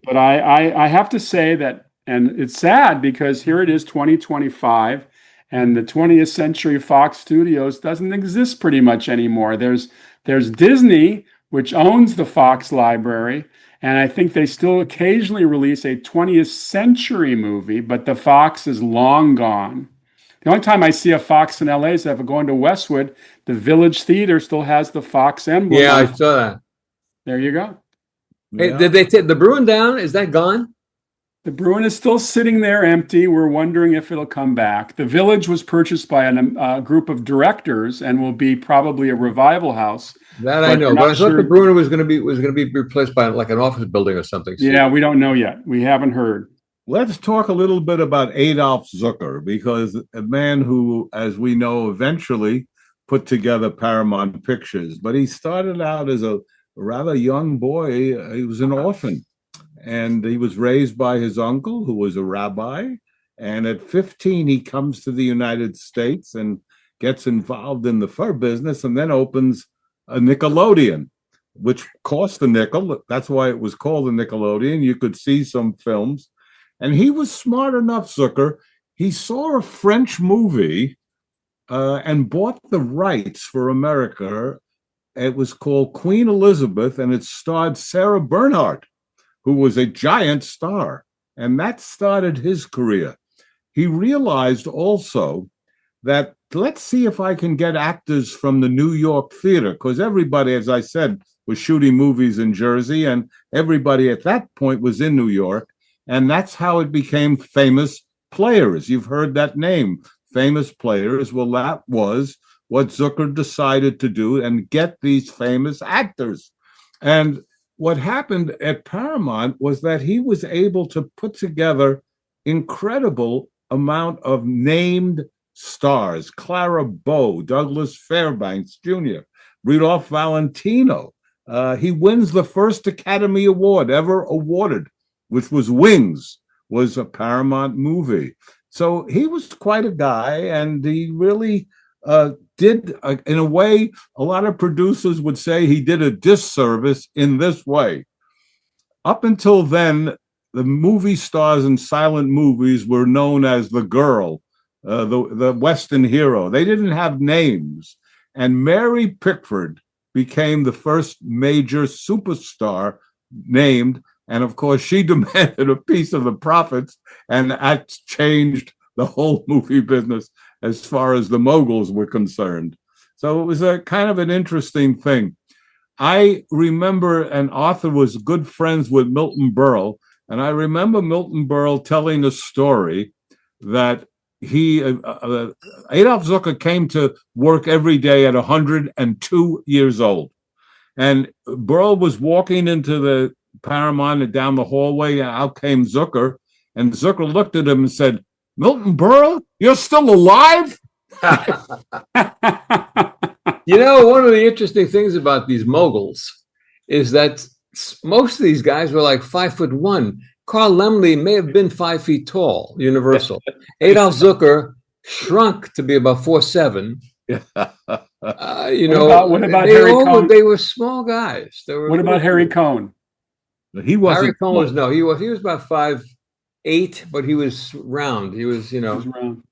But I have to say that, and it's sad because here it is, 2025, and the 20th Century Fox Studios doesn't exist pretty much anymore. There's Disney, which owns the Fox library, and I think they still occasionally release a 20th Century movie, but the Fox is long gone. The only time I see a Fox in LA is if I'm going to Westwood. The Village Theater still has the Fox emblem. Yeah, I saw that. There you go. Hey, did they take the Bruin down? Is that gone? The Bruin is still sitting there empty. We're wondering if it'll come back. The Village was purchased by a group of directors and will be probably a revival house. That I know, but I thought the Bruin was going to be replaced by like an office building or something. Yeah, we don't know yet. We haven't heard. Let's talk a little bit about Adolf Zucker, because a man who, as we know, eventually put together Paramount Pictures, but he started out as a rather young boy. He was an orphan. and he was raised by his uncle, who was a rabbi. And at 15, he comes to the United States and gets involved in the fur business, and then opens a Nickelodeon, which cost a nickel. That's why it was called a Nickelodeon. You could see some films. And he was smart enough, Zucker. He saw a French movie and bought the rights for America. It was called Queen Elizabeth, and it starred Sarah Bernhardt, who was a giant star. And that started his career. He realized also that let's see if I can get actors from the New York theater, because everybody, as I said, was shooting movies in Jersey, and everybody at that point was in New York. And that's how it became Famous Players. You've heard that name, Famous Players. Well, that was what Zucker decided to do and get these famous actors. And what happened at Paramount was that he was able to put together incredible amount of named stars: Clara Bow, Douglas Fairbanks Jr., Rudolph Valentino. He wins the first Academy Award ever awarded, which was Wings, was a Paramount movie. So he was quite a guy, and he really did, in a way, a lot of producers would say he did a disservice in this way. Up until then, the movie stars in silent movies were known as the girl, the Western hero. They didn't have names. And Mary Pickford became the first major superstar named. And of course, she demanded a piece of the profits, and that changed the whole movie business as far as the moguls were concerned. So it was a kind of an interesting thing. I remember, and Arthur was good friends with Milton Berle, and I remember Milton Berle telling a story that Adolf Zucker came to work every day at 102 years old. And Berle was walking into the Paramount and down the hallway, and out came Zucker. And Zucker looked at him and said, "Milton Berle, you're still alive?" You know, one of the interesting things about these moguls is that most of these guys were like 5'1". Carl Laemmle may have been 5 feet tall, Universal. Adolf Zucker shrunk to be about 4'7". What about Harry Cohn? They were small guys. What about Harry Cohn? He wasn't. Harry Cohn was he was about 5'8", but he was round. He was, He was round.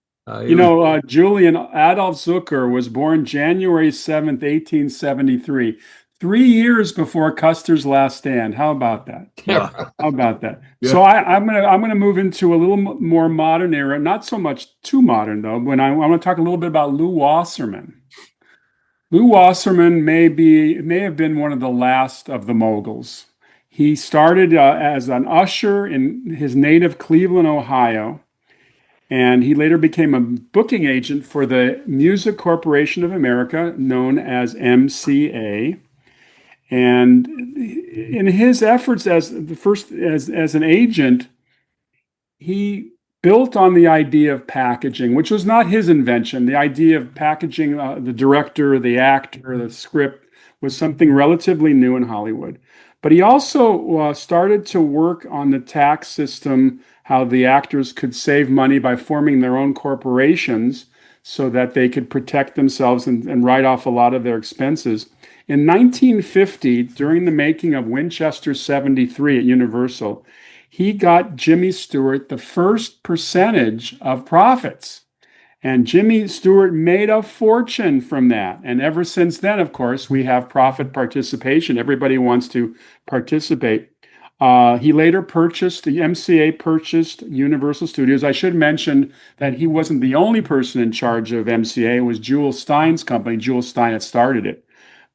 Julian Adolf Zucker was born January 7th, 1873, 3 years before Custer's Last Stand. How about that? Yeah. How about that? Yeah. So I'm gonna move into a little more modern era, not so much too modern though. When I want to talk a little bit about Lew Wasserman. Lew Wasserman may have been one of the last of the moguls. He started as an usher in his native Cleveland, Ohio. And he later became a booking agent for the Music Corporation of America, known as MCA. And in his efforts as an agent, he built on the idea of packaging, which was not his invention. The idea of packaging the director, the actor, the script was something relatively new in Hollywood. But he also started to work on the tax system, how the actors could save money by forming their own corporations so that they could protect themselves and write off a lot of their expenses. In 1950, during the making of Winchester 73 at Universal, he got Jimmy Stewart the first percentage of profits. And Jimmy Stewart made a fortune from that. And ever since then, of course, we have profit participation. Everybody wants to participate. He later the MCA purchased Universal Studios. I should mention that he wasn't the only person in charge of MCA. It was Jewel Stein's company. Jewel Stein had started it.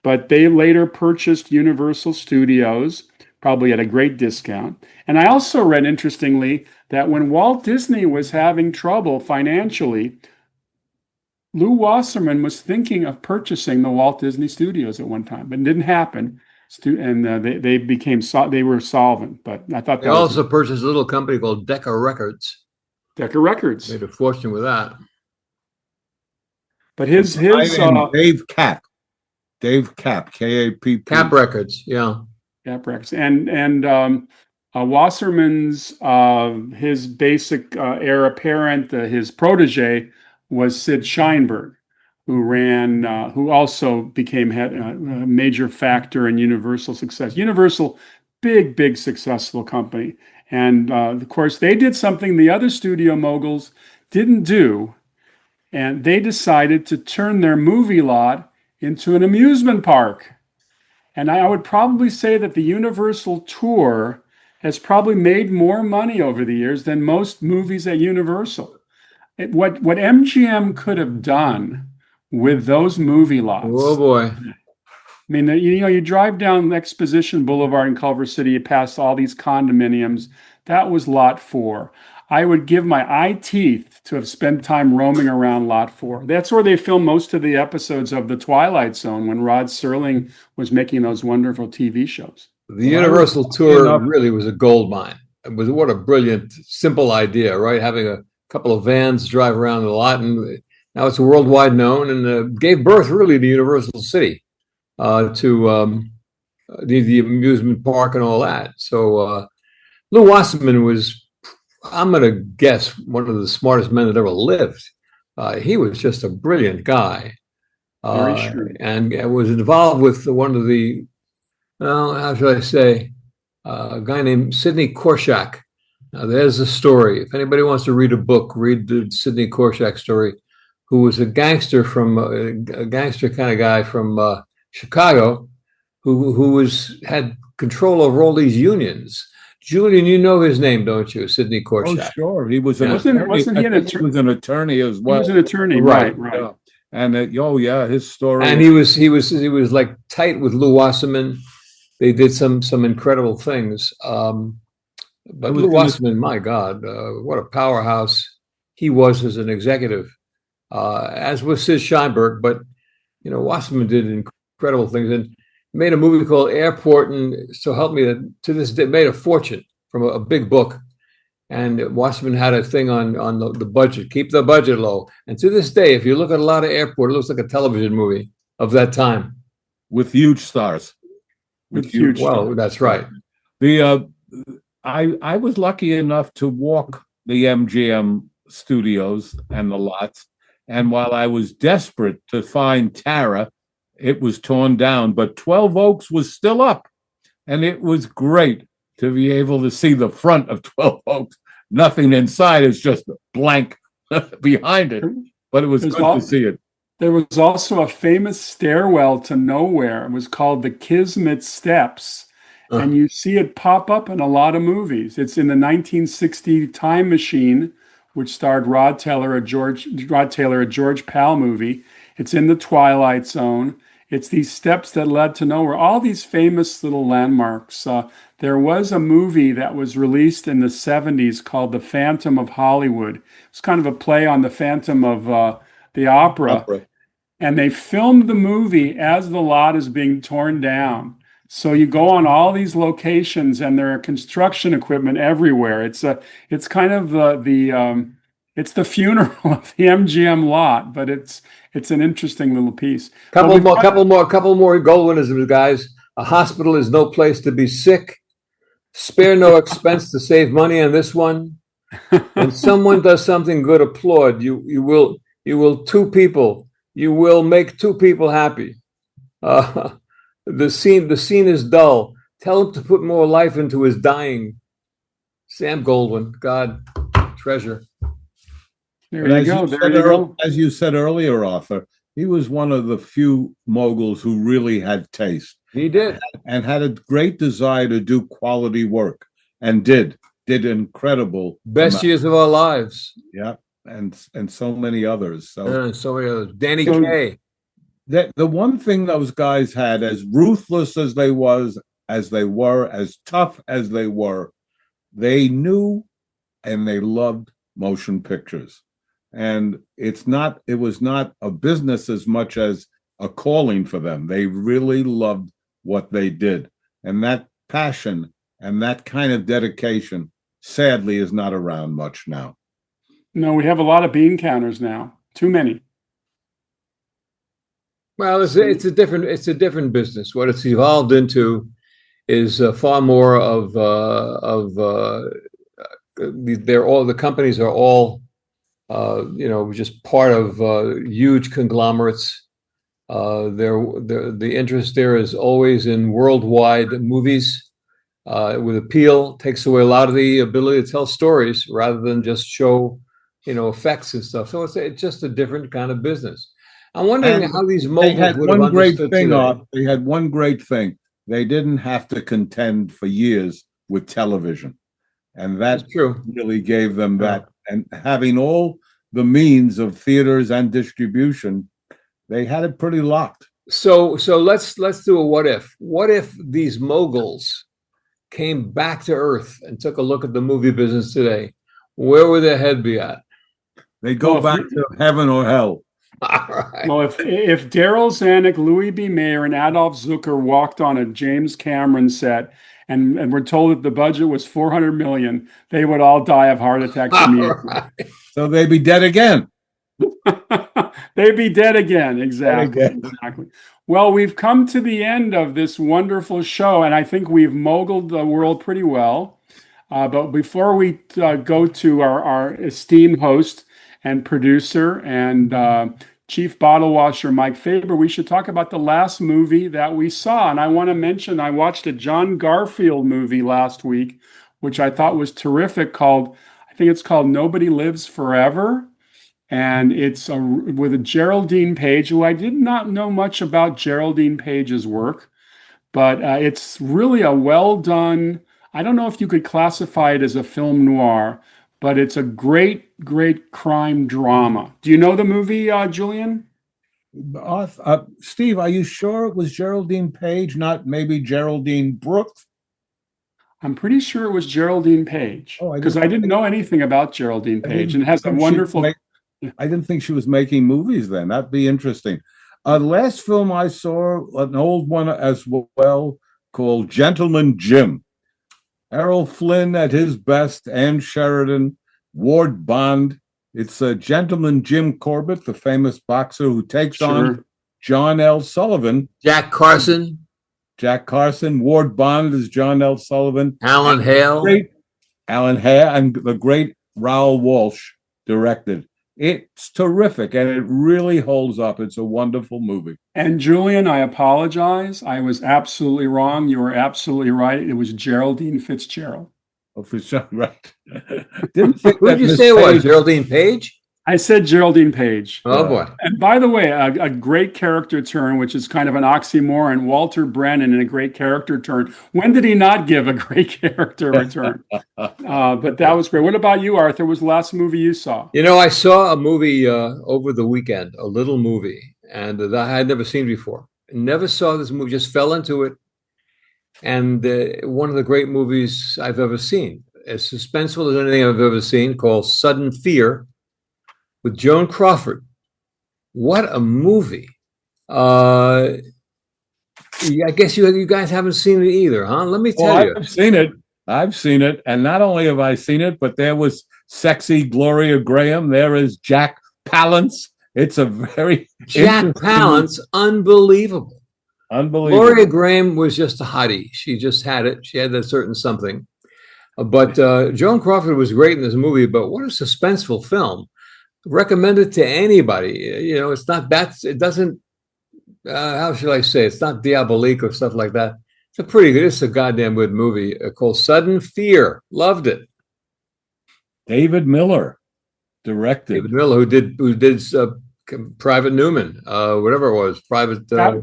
But they later purchased Universal Studios, probably at a great discount. And I also read, interestingly, that when Walt Disney was having trouble financially, Lew Wasserman was thinking of purchasing the Walt Disney Studios at one time, but it didn't happen. And they were solvent. But I thought they also purchased a little company called Decca Records. Decca Records made a fortune with that. But his Dave Kapp, K-A-P-P. Kapp Records, yeah. Kapp Records, and Wasserman's his basic heir apparent, his protege, was Sid Sheinberg, who also became a major factor in Universal success. Universal, big successful company, and of course they did something the other studio moguls didn't do, and they decided to turn their movie lot into an amusement park. And I would probably say that the Universal tour has probably made more money over the years than most movies at Universal. What MGM could have done with those movie lots. Oh boy. I mean, you drive down Exposition Boulevard in Culver City, you pass all these condominiums. That was Lot 4. I would give my eye teeth to have spent time roaming around Lot 4. That's where they filmed most of the episodes of The Twilight Zone when Rod Serling was making those wonderful TV shows. The Universal tour really was a gold mine. What a brilliant, simple idea, right? Having a couple of vans drive around the lot, and now it's worldwide known, and gave birth really to Universal City, to the amusement park and all that. So Lou Wasserman was, I'm going to guess, one of the smartest men that ever lived. He was just a brilliant guy, Very shrewd. and was involved with one of the, well, how should I say, a guy named Sidney Korshak. Now, there's a story. If anybody wants to read a book, read the Sidney Korshak story, who was a gangster kind of guy from Chicago, who had control over all these unions. Julian, you know his name, don't you? Sidney Korshak. Oh, sure. He was an attorney. Wasn't he an attorney? He was an attorney as well. He was an attorney, right. Yeah. And his story. And he was like tight with Lou Wasserman. They did some incredible things. But Lou Wasserman, my God, what a powerhouse he was as an executive, as was Sid Sheinberg. But Wasserman did incredible things and made a movie called Airport, and so help me, to this day made a fortune from a big book. And Wasserman had a thing on the budget, keep the budget low. And to this day, if you look at a lot of Airport, it looks like a television movie of that time. With huge stars. Well, that's right. I was lucky enough to walk the MGM studios and the lots. And while I was desperate to find Tara, it was torn down, but 12 Oaks was still up. And it was great to be able to see the front of 12 Oaks. Nothing inside, it's just blank behind it. But it was good to see it. There was also a famous stairwell to nowhere. It was called the Kismet Steps. And you see it pop up in a lot of movies. It's in the 1960 Time Machine, which starred Rod Taylor, a George Pal movie. It's in The Twilight Zone. It's these steps that led to nowhere. All these famous little landmarks. There was a movie that was released in the 70s called The Phantom of Hollywood. It's kind of a play on the Phantom of the Opera. And they filmed the movie as the lot is being torn down. So you go on all these locations, and there are construction equipment everywhere. It's kind of it's the funeral of the MGM lot, but it's an interesting little piece. Couple more Goldwyn-isms, guys. A hospital is no place to be sick. Spare no expense to save money on this one. When someone does something good, applaud. You will make two people happy. The scene is dull. Tell him to put more life into his dying. Sam Goldwyn, God, treasure. There you go. As you said earlier, Arthur, he was one of the few moguls who really had taste. He did. And had a great desire to do quality work, and did incredible. Best years of our lives. Yeah, and so many others. So many others. Danny Kaye. The one thing those guys had, as ruthless as they were, as tough as they were, they knew and they loved motion pictures. And it was not a business as much as a calling for them. They really loved what they did. And that passion and that kind of dedication, sadly, is not around much now. No, we have a lot of bean counters now. Too many. Well, it's a different business. What it's evolved into is far more they're all, the companies are all just part of huge conglomerates. The interest there is always in worldwide movies with appeal, takes away a lot of the ability to tell stories rather than just show, effects and stuff. So it's just a different kind of business. I'm wondering And how these they moguls had would have one great understood thing, today. Art. They had one great thing. They didn't have to contend for years with television. And that That's true. really gave them that. And having all the means of theaters and distribution, they had it pretty locked. So let's do a what if. What if these moguls came back to Earth and took a look at the movie business today? Where would their head be at? They go back to heaven or hell. All right. Well, if Daryl Zanuck, Louis B. Mayer, and Adolf Zucker walked on a James Cameron set and were told that the budget was $400 million, they would all die of heart attacks immediately. Right. So they'd be dead again. They'd be dead again. Exactly. Well, we've come to the end of this wonderful show, and I think we've moguled the world pretty well. But before we go to our esteemed host and producer and chief bottle washer, Mike Faber, we should talk about the last movie that we saw. And I want to mention, I watched a John Garfield movie last week, which I thought was terrific, I think it's called Nobody Lives Forever. And it's with a Geraldine Page, who I did not know much about Geraldine Page's work, but it's really a well done. I don't know if you could classify it as a film noir, but it's a great, great crime drama. Do you know the movie, Julian? Steve, are you sure it was Geraldine Page, not maybe Geraldine Brooks? I'm pretty sure it was Geraldine Page, because I didn't know anything about Geraldine Page, and it has a wonderful. I didn't think she was making movies then. That'd be interesting. Last film I saw, an old one as well, called Gentleman Jim. Errol Flynn at his best, Ann Sheridan, Ward Bond. It's Gentleman Jim Corbett, the famous boxer who takes on John L. Sullivan. Jack Carson. Ward Bond is John L. Sullivan. Alan Hale. Alan Hale, and the great Raoul Walsh directed. It's terrific, and it really holds up. It's a wonderful movie. And Julian, I apologize. I was absolutely wrong. You were absolutely right. It was Geraldine Fitzgerald. Oh, Fitzgerald, right. Didn't think Who did you say it was? Geraldine Page? I said Geraldine Page. Oh, boy. And by the way, a great character turn, which is kind of an oxymoron, Walter Brennan in a great character turn. When did he not give a great character return? But that was great. What about you, Arthur? What was the last movie you saw? I saw a movie over the weekend, a little movie, and that I had never seen before. Never saw this movie, just fell into it. And one of the great movies I've ever seen, as suspenseful as anything I've ever seen, called Sudden Fear, with Joan Crawford. What a movie. I guess you guys haven't seen it either, huh? Let me tell you. I've seen it. And not only have I seen it, but there was sexy Gloria Graham. There is Jack Palance. It's a very Jack Palance, unbelievable. Gloria Graham was just a hottie. She just had it. She had that certain something. But Joan Crawford was great in this movie, but what a suspenseful film. Recommend it to anybody. It's not that, it doesn't, how should I say, it's not diabolique or stuff like that. It's a goddamn good movie called Sudden Fear. Loved it. David Miller directed. David Miller, who did Private Newman, whatever it was,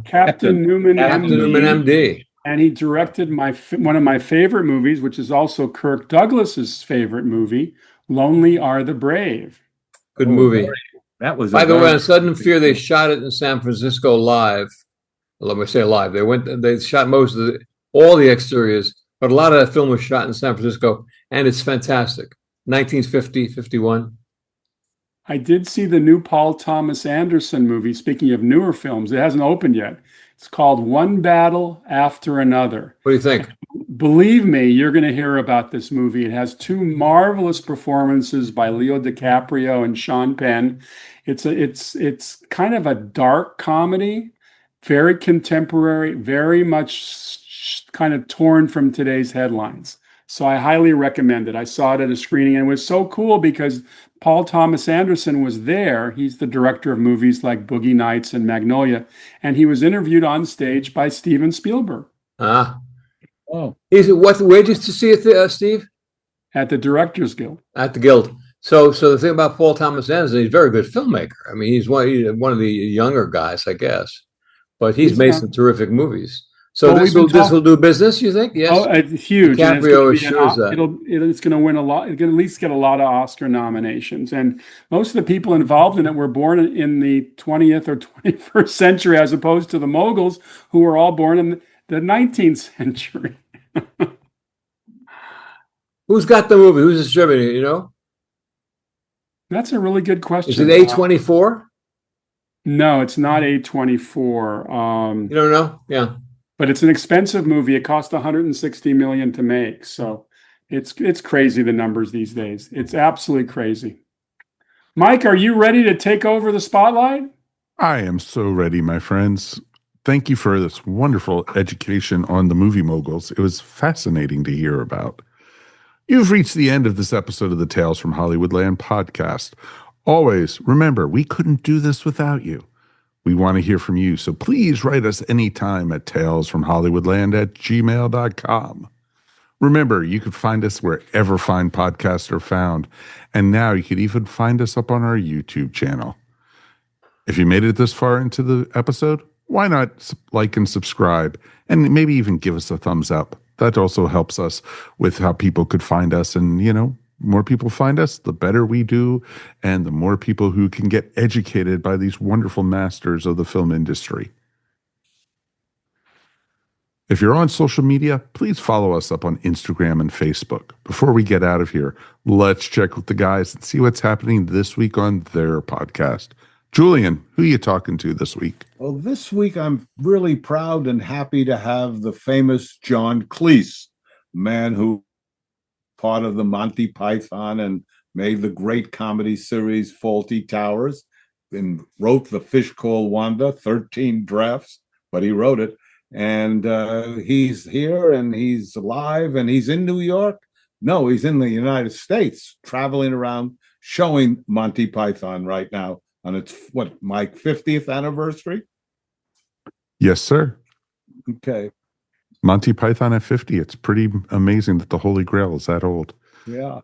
Captain Newman, MD. And he directed one of my favorite movies, which is also Kirk Douglas's favorite movie, Lonely Are the Brave. Good movie. That was. By the way, on Sudden Fear, they shot it in San Francisco live. Let me say live. They shot all the exteriors, but a lot of that film was shot in San Francisco, and it's fantastic. 1950, 51. I did see the new Paul Thomas Anderson movie. Speaking of newer films, it hasn't opened yet. It's called One Battle After Another. What do you think? Believe me, you're going to hear about this movie. It has two marvelous performances by Leo DiCaprio and Sean Penn. It's kind of a dark comedy, very contemporary, very much kind of torn from today's headlines. So I highly recommend it. I saw it at a screening and it was so cool because Paul Thomas Anderson was there. He's the director of movies like Boogie Nights and Magnolia. And he was interviewed on stage by Steven Spielberg. Ah. Oh, Where did you see it, Steve? At the Directors Guild. At the Guild. So the thing about Paul Thomas Anderson, he's a very good filmmaker. I mean, he's one of the younger guys, I guess, but he's made some terrific movies. So this will do business, you think? Yes. Oh, it's huge. DiCaprio assures that. It's going to win a lot. It's going to at least get a lot of Oscar nominations. And most of the people involved in it were born in the 20th or 21st century, as opposed to the Moguls, who were all born in the 19th century. Who's got the movie? Who's distributing it, you know? That's a really good question. Is it A24? No, it's not A24. You don't know? Yeah. But it's an expensive movie. It cost $160 million to make. So it's crazy, the numbers these days. It's absolutely crazy. Mike, are you ready to take over the spotlight? I am so ready, my friends. Thank you for this wonderful education on the movie moguls. It was fascinating to hear about. You've reached the end of this episode of the Tales from Hollywoodland podcast. Always remember, we couldn't do this without you. We want to hear from you, so please write us anytime at talesfromhollywoodland@gmail.com. Remember, you can find us wherever fine podcasts are found, and now you can even find us up on our YouTube channel. If you made it this far into the episode, why not like and subscribe, and maybe even give us a thumbs up. That also helps us with how people could find us, and, more people find us, the better we do, and the more people who can get educated by these wonderful masters of the film industry. If you're on social media, please follow us up on Instagram and Facebook. Before we get out of here, let's check with the guys and see what's happening this week on their podcast. Julian, who are you talking to this week? Well, this week I'm really proud and happy to have the famous John Cleese, man who part of the Monty Python and made the great comedy series Fawlty Towers, and wrote The Fish Called Wanda, 13 drafts, but he wrote it. And he's here and he's alive and he's in New York. No, he's in the United States, traveling around showing Monty Python right now on its, Mike, 50th anniversary? Yes, sir. Okay. Monty Python at 50. It's pretty amazing that the Holy Grail is that old. Yeah.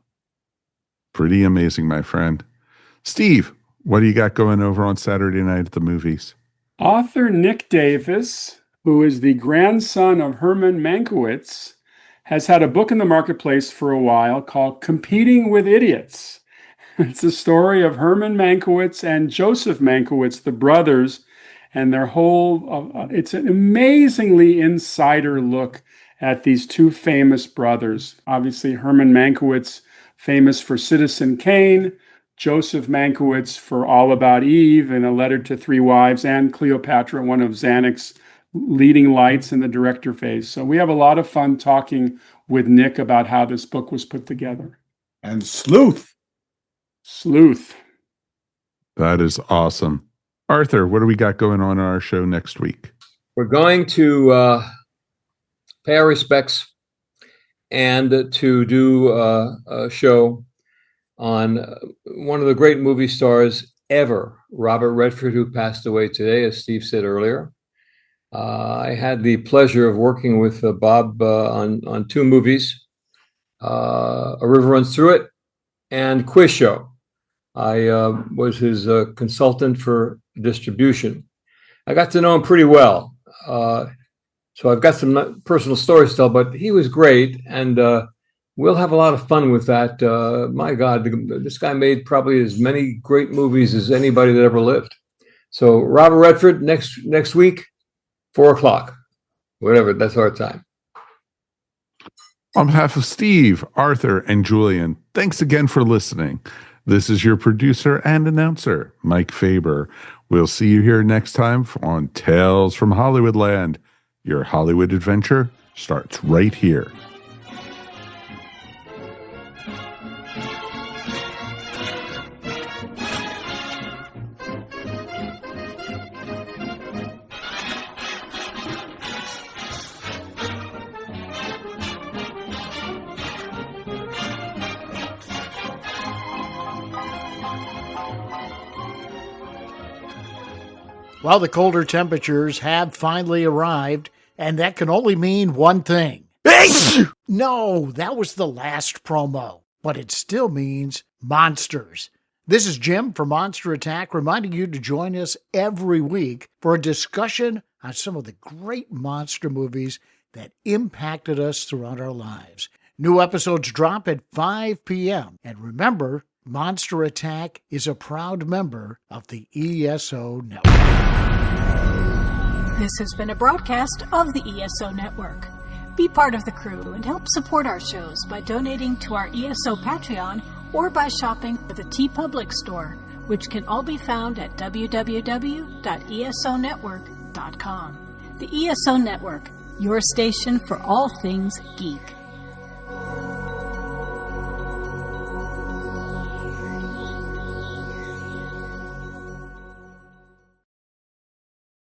Pretty amazing, my friend. Steve, what do you got going over on Saturday night at the movies? Author Nick Davis, who is the grandson of Herman Mankiewicz, has had a book in the marketplace for a while called Competing with Idiots. It's a story of Herman Mankiewicz and Joseph Mankiewicz, the brothers, and their whole, it's an amazingly insider look at these two famous brothers. Obviously, Herman Mankiewicz, famous for Citizen Kane, Joseph Mankiewicz for All About Eve and A Letter to Three Wives, and Cleopatra, one of Zanuck's leading lights in the director phase. So we have a lot of fun talking with Nick about how this book was put together. And Sleuth. That is awesome. Arthur, what do we got going on our show next week? We're going to pay our respects and to do a show on one of the great movie stars ever, Robert Redford, who passed away today, as Steve said earlier. I had the pleasure of working with Bob on two movies, A River Runs Through It and Quiz Show. I was his consultant for distribution. I got to know him pretty well. So I've got some personal stories to tell, but he was great. And we'll have a lot of fun with that. My God, this guy made probably as many great movies as anybody that ever lived. So Robert Redford next week, 4:00, whatever, that's our time. On behalf of Steve, Arthur, and Julian, thanks again for listening. This is your producer and announcer, Mike Faber. We'll see you here next time on Tales from Hollywoodland. Your Hollywood adventure starts right here. Well, the colder temperatures have finally arrived, and that can only mean one thing. No, that was the last promo, but it still means monsters. This is Jim from Monster Attack, reminding you to join us every week for a discussion on some of the great monster movies that impacted us throughout our lives. New episodes drop at 5 p.m. And remember, Monster Attack is a proud member of the ESO Network. This has been a broadcast of the ESO Network. Be part of the crew and help support our shows by donating to our ESO Patreon or by shopping at the TeePublic store, which can all be found at www.esonetwork.com. The ESO Network, your station for all things geek.